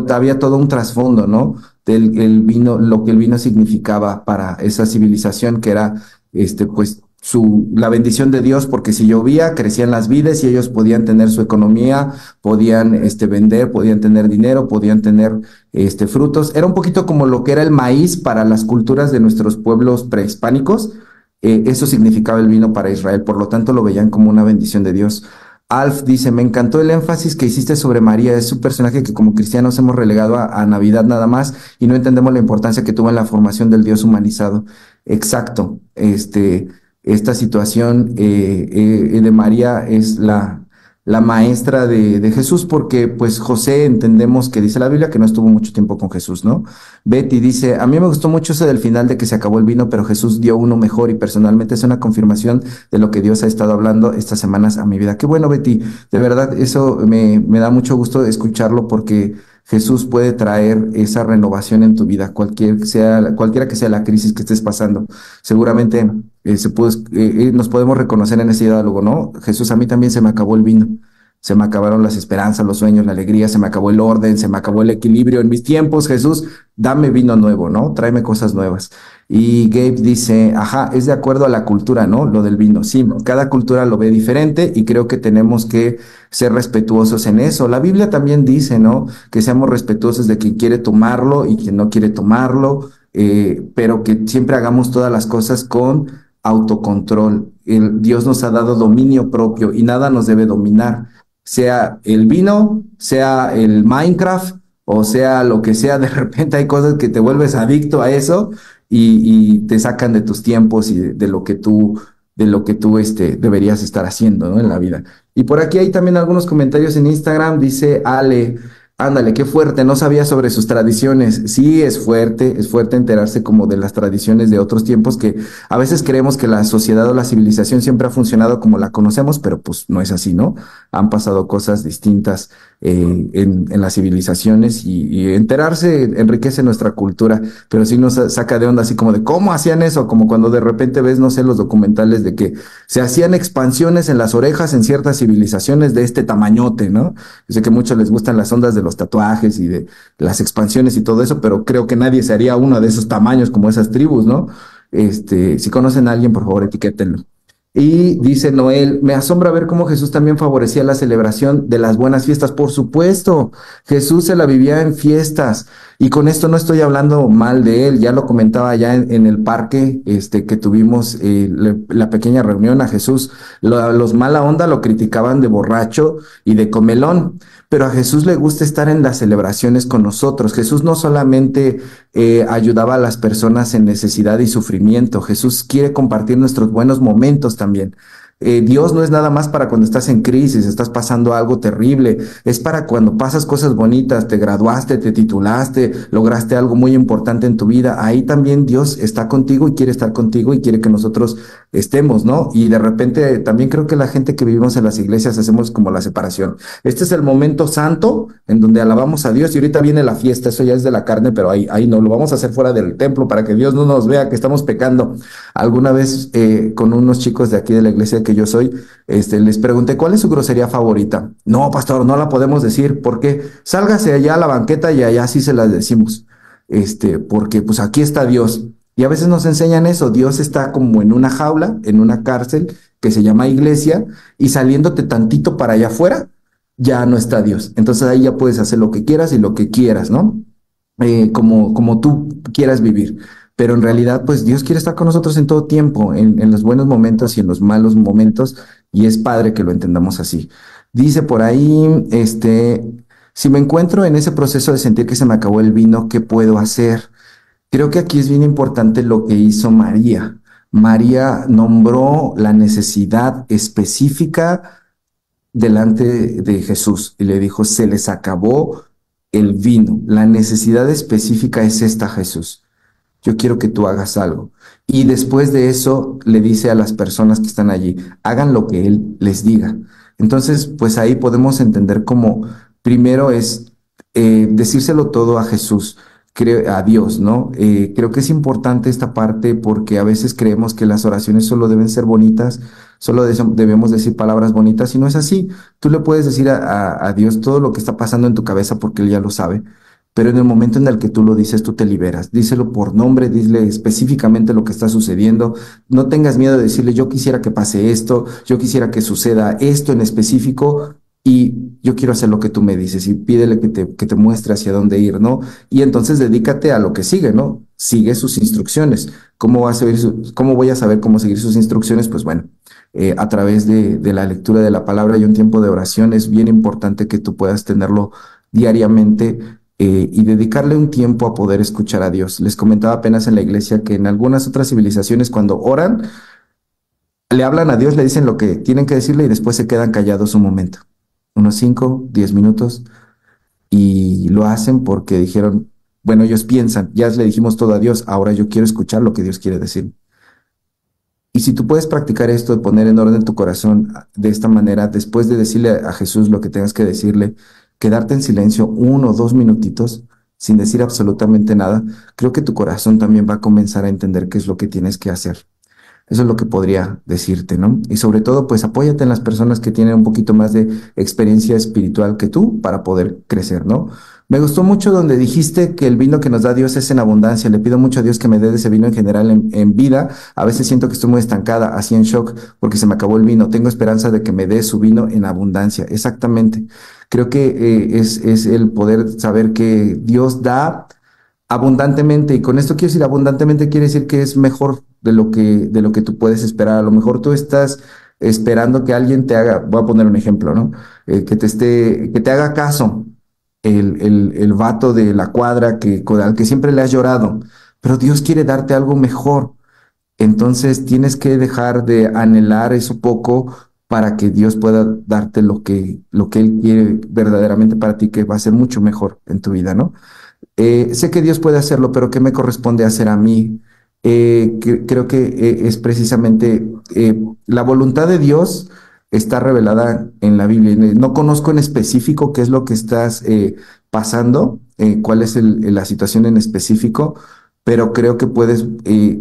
había todo un trasfondo, ¿no? Del el vino, lo que el vino significaba para esa civilización, que era pues la bendición de Dios, porque si llovía, crecían las vides y ellos podían tener su economía, podían vender, podían tener dinero, podían tener frutos. Era un poquito como lo que era el maíz para las culturas de nuestros pueblos prehispánicos. Eso significaba el vino para Israel, por lo tanto lo veían como una bendición de Dios. Alf dice, me encantó el énfasis que hiciste sobre María, es un personaje que como cristianos hemos relegado a Navidad nada más y no entendemos la importancia que tuvo en la formación del Dios humanizado. Exacto, esta situación de María es la maestra de Jesús porque pues José entendemos que dice la Biblia que no estuvo mucho tiempo con Jesús, ¿no? Betty dice, a mí me gustó mucho eso del final de que se acabó el vino, pero Jesús dio uno mejor y personalmente es una confirmación de lo que Dios ha estado hablando estas semanas a mi vida. Qué bueno, Betty, de verdad eso me da mucho gusto escucharlo porque Jesús puede traer esa renovación en tu vida, cualquiera que sea la crisis que estés pasando. Seguramente nos podemos reconocer en ese diálogo, ¿no? Jesús, a mí también se me acabó el vino. Se me acabaron las esperanzas, los sueños, la alegría, se me acabó el orden, se me acabó el equilibrio en mis tiempos. Jesús, dame vino nuevo, ¿no? Tráeme cosas nuevas. Y Gabe dice, ajá, es de acuerdo a la cultura, ¿no? Lo del vino. Sí, cada cultura lo ve diferente y creo que tenemos que ser respetuosos en eso. La Biblia también dice, ¿no? Que seamos respetuosos de quien quiere tomarlo y quien no quiere tomarlo, pero que siempre hagamos todas las cosas con autocontrol. Dios nos ha dado dominio propio y nada nos debe dominar, sea el vino, sea el Minecraft o sea lo que sea, de repente hay cosas que te vuelves adicto a eso y te sacan de tus tiempos y de lo que tú deberías estar haciendo, ¿no? En la vida. Y por aquí hay también algunos comentarios en Instagram, dice Ale, ándale, qué fuerte, no sabía sobre sus tradiciones. Sí, es fuerte enterarse como de las tradiciones de otros tiempos que a veces creemos que la sociedad o la civilización siempre ha funcionado como la conocemos, pero pues no es así, ¿no? Han pasado cosas distintas en las civilizaciones y enterarse enriquece nuestra cultura, pero sí nos saca de onda así como de cómo hacían eso, como cuando de repente ves, no sé, los documentales de que se hacían expansiones en las orejas en ciertas civilizaciones de este tamañote, ¿no? Yo sé que a muchos les gustan las ondas de los tatuajes y de las expansiones y todo eso, pero creo que nadie se haría uno de esos tamaños como esas tribus, ¿no? Si conocen a alguien, por favor, etiquétenlo. Y dice Noel, me asombra ver cómo Jesús también favorecía la celebración de las buenas fiestas. Por supuesto, Jesús se la vivía en fiestas. Y con esto no estoy hablando mal de él, ya lo comentaba ya en el parque que tuvimos la pequeña reunión a Jesús. Los mala onda lo criticaban de borracho y de comelón, pero a Jesús le gusta estar en las celebraciones con nosotros. Jesús no solamente ayudaba a las personas en necesidad y sufrimiento, Jesús quiere compartir nuestros buenos momentos también. Dios no es nada más para cuando estás en crisis, estás pasando algo terrible, es para cuando pasas cosas bonitas, te graduaste, te titulaste, lograste algo muy importante en tu vida. Ahí también Dios está contigo y quiere estar contigo y quiere que nosotros estemos, ¿no? Y de repente también creo que la gente que vivimos en las iglesias hacemos como la separación. Este es el momento santo en donde alabamos a Dios y ahorita viene la fiesta, eso ya es de la carne, pero ahí no, lo vamos a hacer fuera del templo para que Dios no nos vea que estamos pecando. Alguna vez con unos chicos de aquí de la iglesia que yo soy, les pregunté cuál es su grosería favorita. No, pastor, no la podemos decir, porque sálgase allá a la banqueta y allá sí se las decimos. Porque pues aquí está Dios. Y a veces nos enseñan eso, Dios está como en una jaula, en una cárcel que se llama iglesia, y saliéndote tantito para allá afuera, ya no está Dios. Entonces ahí ya puedes hacer lo que quieras y lo que quieras, ¿no? Como tú quieras vivir. Pero en realidad, pues Dios quiere estar con nosotros en todo tiempo, en los buenos momentos y en los malos momentos, y es padre que lo entendamos así. Dice por ahí, si me encuentro en ese proceso de sentir que se me acabó el vino, ¿qué puedo hacer? Creo que aquí es bien importante lo que hizo María. María nombró la necesidad específica delante de Jesús y le dijo, se les acabó el vino. La necesidad específica es esta, Jesús. Yo quiero que tú hagas algo. Y después de eso le dice a las personas que están allí, hagan lo que Él les diga. Entonces, pues ahí podemos entender como primero es decírselo todo a Jesús, a Dios, ¿no? Creo que es importante esta parte porque a veces creemos que las oraciones solo deben ser bonitas, solo debemos decir palabras bonitas y no es así. Tú le puedes decir a Dios todo lo que está pasando en tu cabeza porque Él ya lo sabe. Pero en el momento en el que tú lo dices, tú te liberas. Díselo por nombre, dile específicamente lo que está sucediendo. No tengas miedo de decirle, yo quisiera que pase esto, yo quisiera que suceda esto en específico y yo quiero hacer lo que tú me dices y pídele que te muestre hacia dónde ir, ¿no? Y entonces dedícate a lo que sigue, ¿no? Sigue sus instrucciones. ¿Cómo va a saber cómo voy a saber cómo seguir sus instrucciones? Pues bueno, a través de la lectura de la palabra y un tiempo de oración es bien importante que tú puedas tenerlo diariamente y dedicarle un tiempo a poder escuchar a Dios. Les comentaba apenas en la iglesia que en algunas otras civilizaciones cuando oran, le hablan a Dios, le dicen lo que tienen que decirle y después se quedan callados un momento, unos 5, 10 minutos, y lo hacen porque dijeron, bueno, ellos piensan, ya le dijimos todo a Dios, ahora yo quiero escuchar lo que Dios quiere decir. Y si tú puedes practicar esto, de poner en orden tu corazón de esta manera, después de decirle a Jesús lo que tengas que decirle, quedarte en silencio 1 o 2 minutitos sin decir absolutamente nada, creo que tu corazón también va a comenzar a entender qué es lo que tienes que hacer. Eso es lo que podría decirte, ¿no? Y sobre todo, pues apóyate en las personas que tienen un poquito más de experiencia espiritual que tú para poder crecer, ¿no? Me gustó mucho donde dijiste que el vino que nos da Dios es en abundancia. Le pido mucho a Dios que me dé de ese vino en general en vida. A veces siento que estoy muy estancada, así en shock, porque se me acabó el vino. Tengo esperanza de que me dé su vino en abundancia. Exactamente. Creo que es el poder saber que Dios da abundantemente, y con esto quiero decir abundantemente, quiere decir que es mejor de lo que tú puedes esperar. A lo mejor tú estás esperando que alguien te haga, voy a poner un ejemplo, ¿no? Que te haga caso el vato de la cuadra al que siempre le has llorado, pero Dios quiere darte algo mejor. Entonces tienes que dejar de anhelar eso poco para que Dios pueda darte lo que Él quiere verdaderamente para ti, que va a ser mucho mejor en tu vida, ¿no? Sé que Dios puede hacerlo, pero ¿qué me corresponde hacer a mí? Creo que es precisamente la voluntad de Dios está revelada en la Biblia. No conozco en específico qué es lo que estás pasando, cuál es la situación en específico, pero creo que puedes,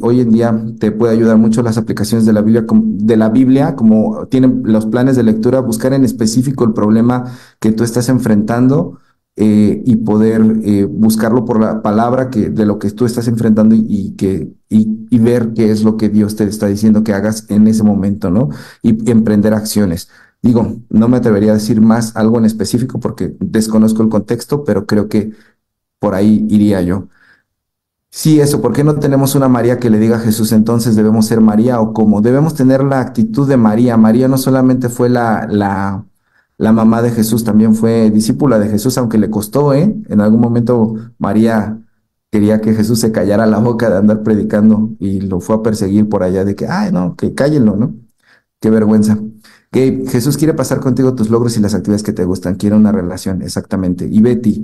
hoy en día te puede ayudar mucho las aplicaciones de la Biblia, como tienen los planes de lectura, buscar en específico el problema que tú estás enfrentando y poder buscarlo por la palabra de lo que tú estás enfrentando y ver qué es lo que Dios te está diciendo que hagas en ese momento, ¿no? Y emprender acciones. Digo, no me atrevería a decir más algo en específico porque desconozco el contexto, pero creo que por ahí iría yo. Sí, eso, ¿por qué no tenemos una María que le diga a Jesús entonces debemos ser María o cómo? Debemos tener la actitud de María. María no solamente fue la mamá de Jesús, también fue discípula de Jesús, aunque le costó, ¿eh? En algún momento María quería que Jesús se callara la boca de andar predicando y lo fue a perseguir por allá de que, ay, no, que cállenlo, ¿no? Qué vergüenza. Que Jesús quiere pasar contigo tus logros y las actividades que te gustan, quiere una relación, exactamente. Y Betty,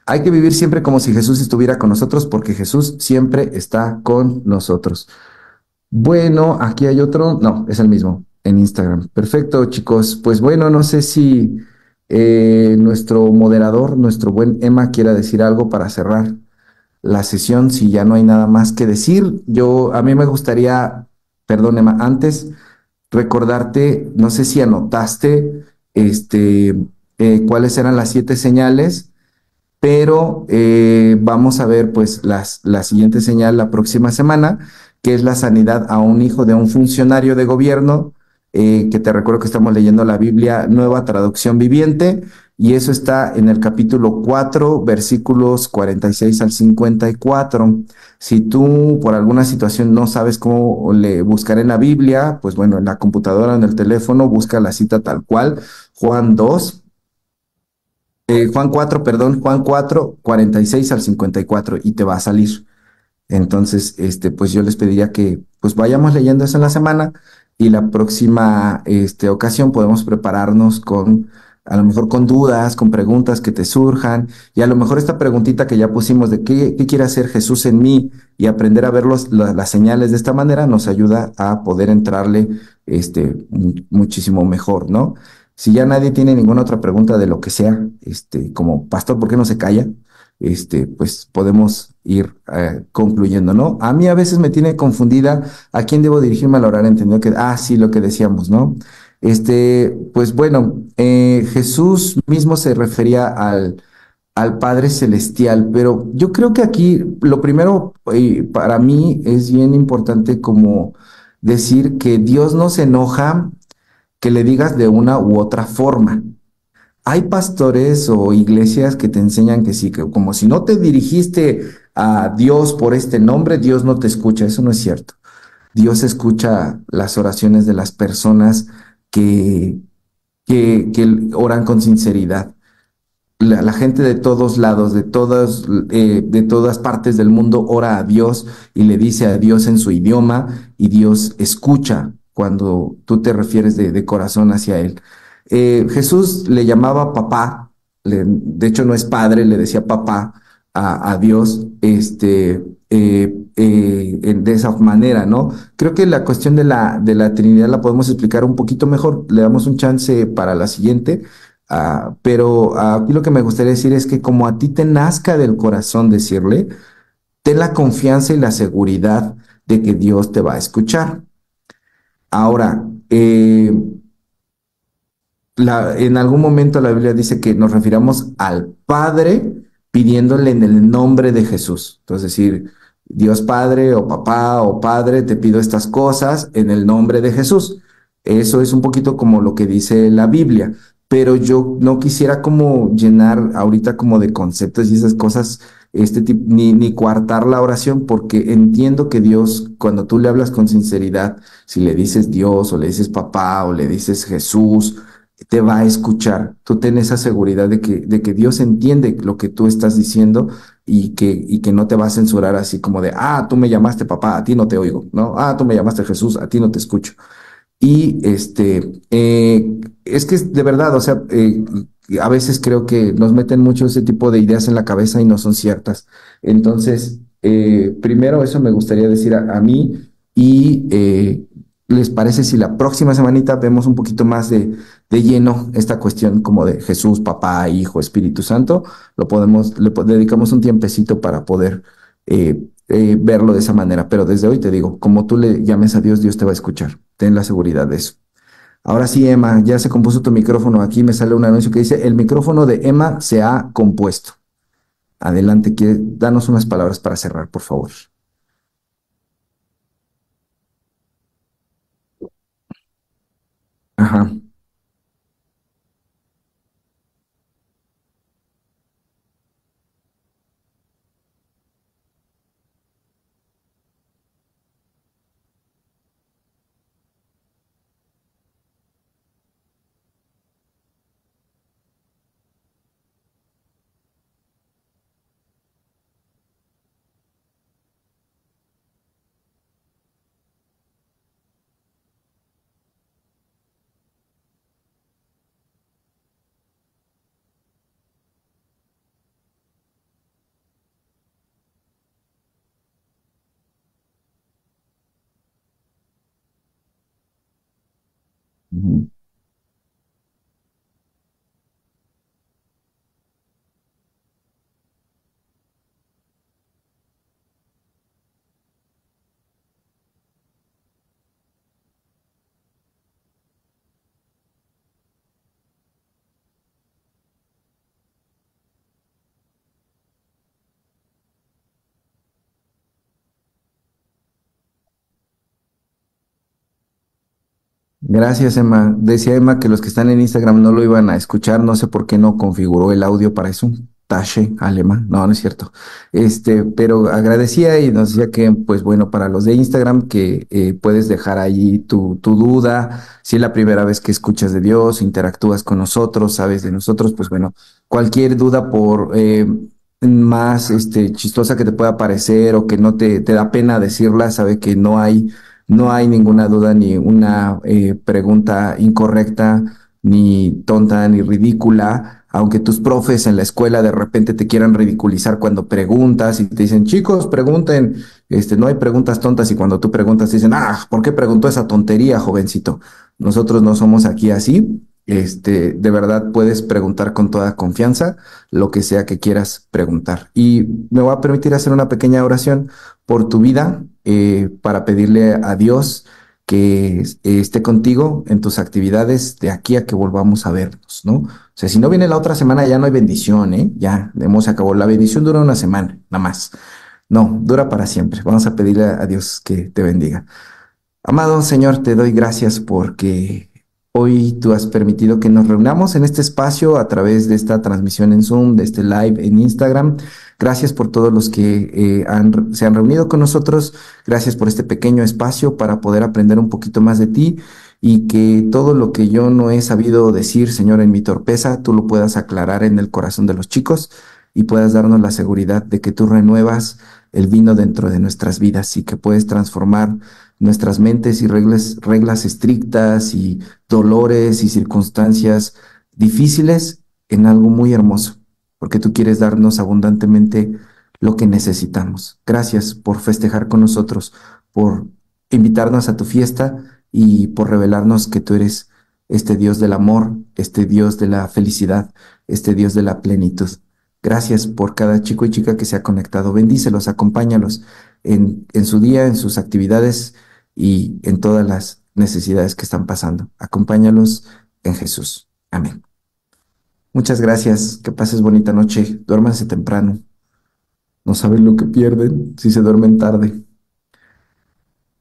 hay que vivir siempre como si Jesús estuviera con nosotros, porque Jesús siempre está con nosotros. Bueno, aquí hay otro, no, es el mismo, en Instagram. Perfecto, chicos. Pues bueno, no sé si nuestro moderador, nuestro buen Emma, quiera decir algo para cerrar la sesión, si ya no hay nada más que decir. A mí me gustaría, perdón, Emma, antes recordarte, no sé si anotaste, cuáles eran las 7 señales, pero vamos a ver pues la siguiente señal la próxima semana, que es la sanidad a un hijo de un funcionario de gobierno, que te recuerdo que estamos leyendo la Biblia Nueva Traducción Viviente, y eso está en el capítulo 4, versículos 46 al 54. Si tú por alguna situación no sabes cómo buscar en la Biblia, pues bueno, en la computadora, en el teléfono, busca la cita tal cual, Juan 2. Juan 4, perdón, Juan 4, 46 al 54 y te va a salir. Entonces, pues yo les pediría que pues vayamos leyendo eso en la semana y la próxima ocasión podemos prepararnos con a lo mejor con dudas, con preguntas que te surjan, y a lo mejor esta preguntita que ya pusimos de qué quiere hacer Jesús en mí y aprender a ver las señales de esta manera nos ayuda a poder entrarle muchísimo mejor, ¿no? Si ya nadie tiene ninguna otra pregunta de lo que sea, como pastor, ¿por qué no se calla? Pues podemos ir concluyendo, ¿no? A mí a veces me tiene confundida a quién debo dirigirme a la hora, entendido que, sí, lo que decíamos, ¿no? Pues bueno, Jesús mismo se refería al Padre Celestial, pero yo creo que aquí lo primero para mí es bien importante como decir que Dios no se enoja que le digas de una u otra forma. Hay pastores o iglesias que te enseñan que sí, que como si no te dirigiste a Dios por este nombre, Dios no te escucha. Eso no es cierto. Dios escucha las oraciones de las personas que, que oran con sinceridad. La gente de todos lados, de todas partes del mundo, ora a Dios y le dice a Dios en su idioma, y Dios escucha cuando tú te refieres de corazón hacia Él. Jesús le llamaba papá, de hecho no es padre, le decía papá a Dios, de esa manera, ¿no? Creo que la cuestión de la Trinidad la podemos explicar un poquito mejor, le damos un chance para la siguiente. Pero aquí lo que me gustaría decir es que como a ti te nazca del corazón decirle, ten la confianza y la seguridad de que Dios te va a escuchar. Ahora, en algún momento la Biblia dice que nos refiramos al Padre pidiéndole en el nombre de Jesús. Entonces, decir, Dios Padre o papá o Padre, te pido estas cosas en el nombre de Jesús. Eso es un poquito como lo que dice la Biblia, pero yo no quisiera como llenar ahorita como de conceptos y esas cosas, ni coartar la oración, porque entiendo que Dios, cuando tú le hablas con sinceridad, si le dices Dios o le dices papá o le dices Jesús, te va a escuchar. Tú ten esa seguridad de que Dios entiende lo que tú estás diciendo y que no te va a censurar así como de, tú me llamaste papá, a ti no te oigo, ¿no? Tú me llamaste Jesús, a ti no te escucho. Y es que de verdad, o sea, a veces creo que nos meten mucho ese tipo de ideas en la cabeza y no son ciertas. Entonces, primero eso me gustaría decir a mí y ¿les parece si la próxima semanita vemos un poquito más de lleno esta cuestión como de Jesús, Papá, Hijo, Espíritu Santo? Dedicamos un tiempecito para poder verlo de esa manera, pero desde hoy te digo, como tú le llames a Dios, Dios te va a escuchar. Ten la seguridad de eso. Ahora sí, Emma, ya se compuso tu micrófono. Aquí me sale un anuncio que dice, el micrófono de Emma se ha compuesto. Adelante, danos unas palabras para cerrar, por favor. Ajá. Ujú. Gracias, Emma. Decía Emma que los que están en Instagram no lo iban a escuchar. No sé por qué no configuró el audio para eso. Tache alemán. No, no es cierto. Pero agradecía y nos decía que, pues bueno, para los de Instagram, que puedes dejar ahí tu duda. Si es la primera vez que escuchas de Dios, interactúas con nosotros, sabes de nosotros, pues bueno, cualquier duda por más chistosa que te pueda parecer o que no te da pena decirla, sabe que no hay ninguna duda ni una pregunta incorrecta. ni tonta, ni ridícula, aunque tus profes en la escuela de repente te quieran ridiculizar cuando preguntas y te dicen, chicos, pregunten, no hay preguntas tontas y cuando tú preguntas te dicen, ¿por qué preguntó esa tontería, jovencito? Nosotros no somos aquí así. De verdad puedes preguntar con toda confianza lo que sea que quieras preguntar. Y me voy a permitir hacer una pequeña oración por tu vida, para pedirle a Dios que esté contigo en tus actividades de aquí a que volvamos a vernos, ¿no? O sea, si no viene la otra semana ya no hay bendición, ¿eh? Ya hemos acabado. La bendición dura una semana, nada más. No, dura para siempre. Vamos a pedirle a Dios que te bendiga. Amado Señor, te doy gracias porque hoy tú has permitido que nos reunamos en este espacio a través de esta transmisión en Zoom, de este live en Instagram. Gracias por todos los que se han reunido con nosotros. Gracias por este pequeño espacio para poder aprender un poquito más de ti y que todo lo que yo no he sabido decir, Señor, en mi torpeza, tú lo puedas aclarar en el corazón de los chicos y puedas darnos la seguridad de que tú renuevas el vino dentro de nuestras vidas y que puedes transformar nuestras mentes y reglas estrictas y dolores y circunstancias difíciles en algo muy hermoso, porque tú quieres darnos abundantemente lo que necesitamos. Gracias por festejar con nosotros, por invitarnos a tu fiesta y por revelarnos que tú eres este Dios del amor, este Dios de la felicidad, este Dios de la plenitud. Gracias por cada chico y chica que se ha conectado. Bendícelos, acompáñalos en su día, en sus actividades y en todas las necesidades que están pasando. Acompáñalos en Jesús. Amén. Muchas gracias. Que pases bonita noche. Duérmanse temprano. No saben lo que pierden si se duermen tarde.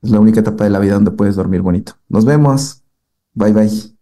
Es la única etapa de la vida donde puedes dormir bonito. Nos vemos. Bye bye.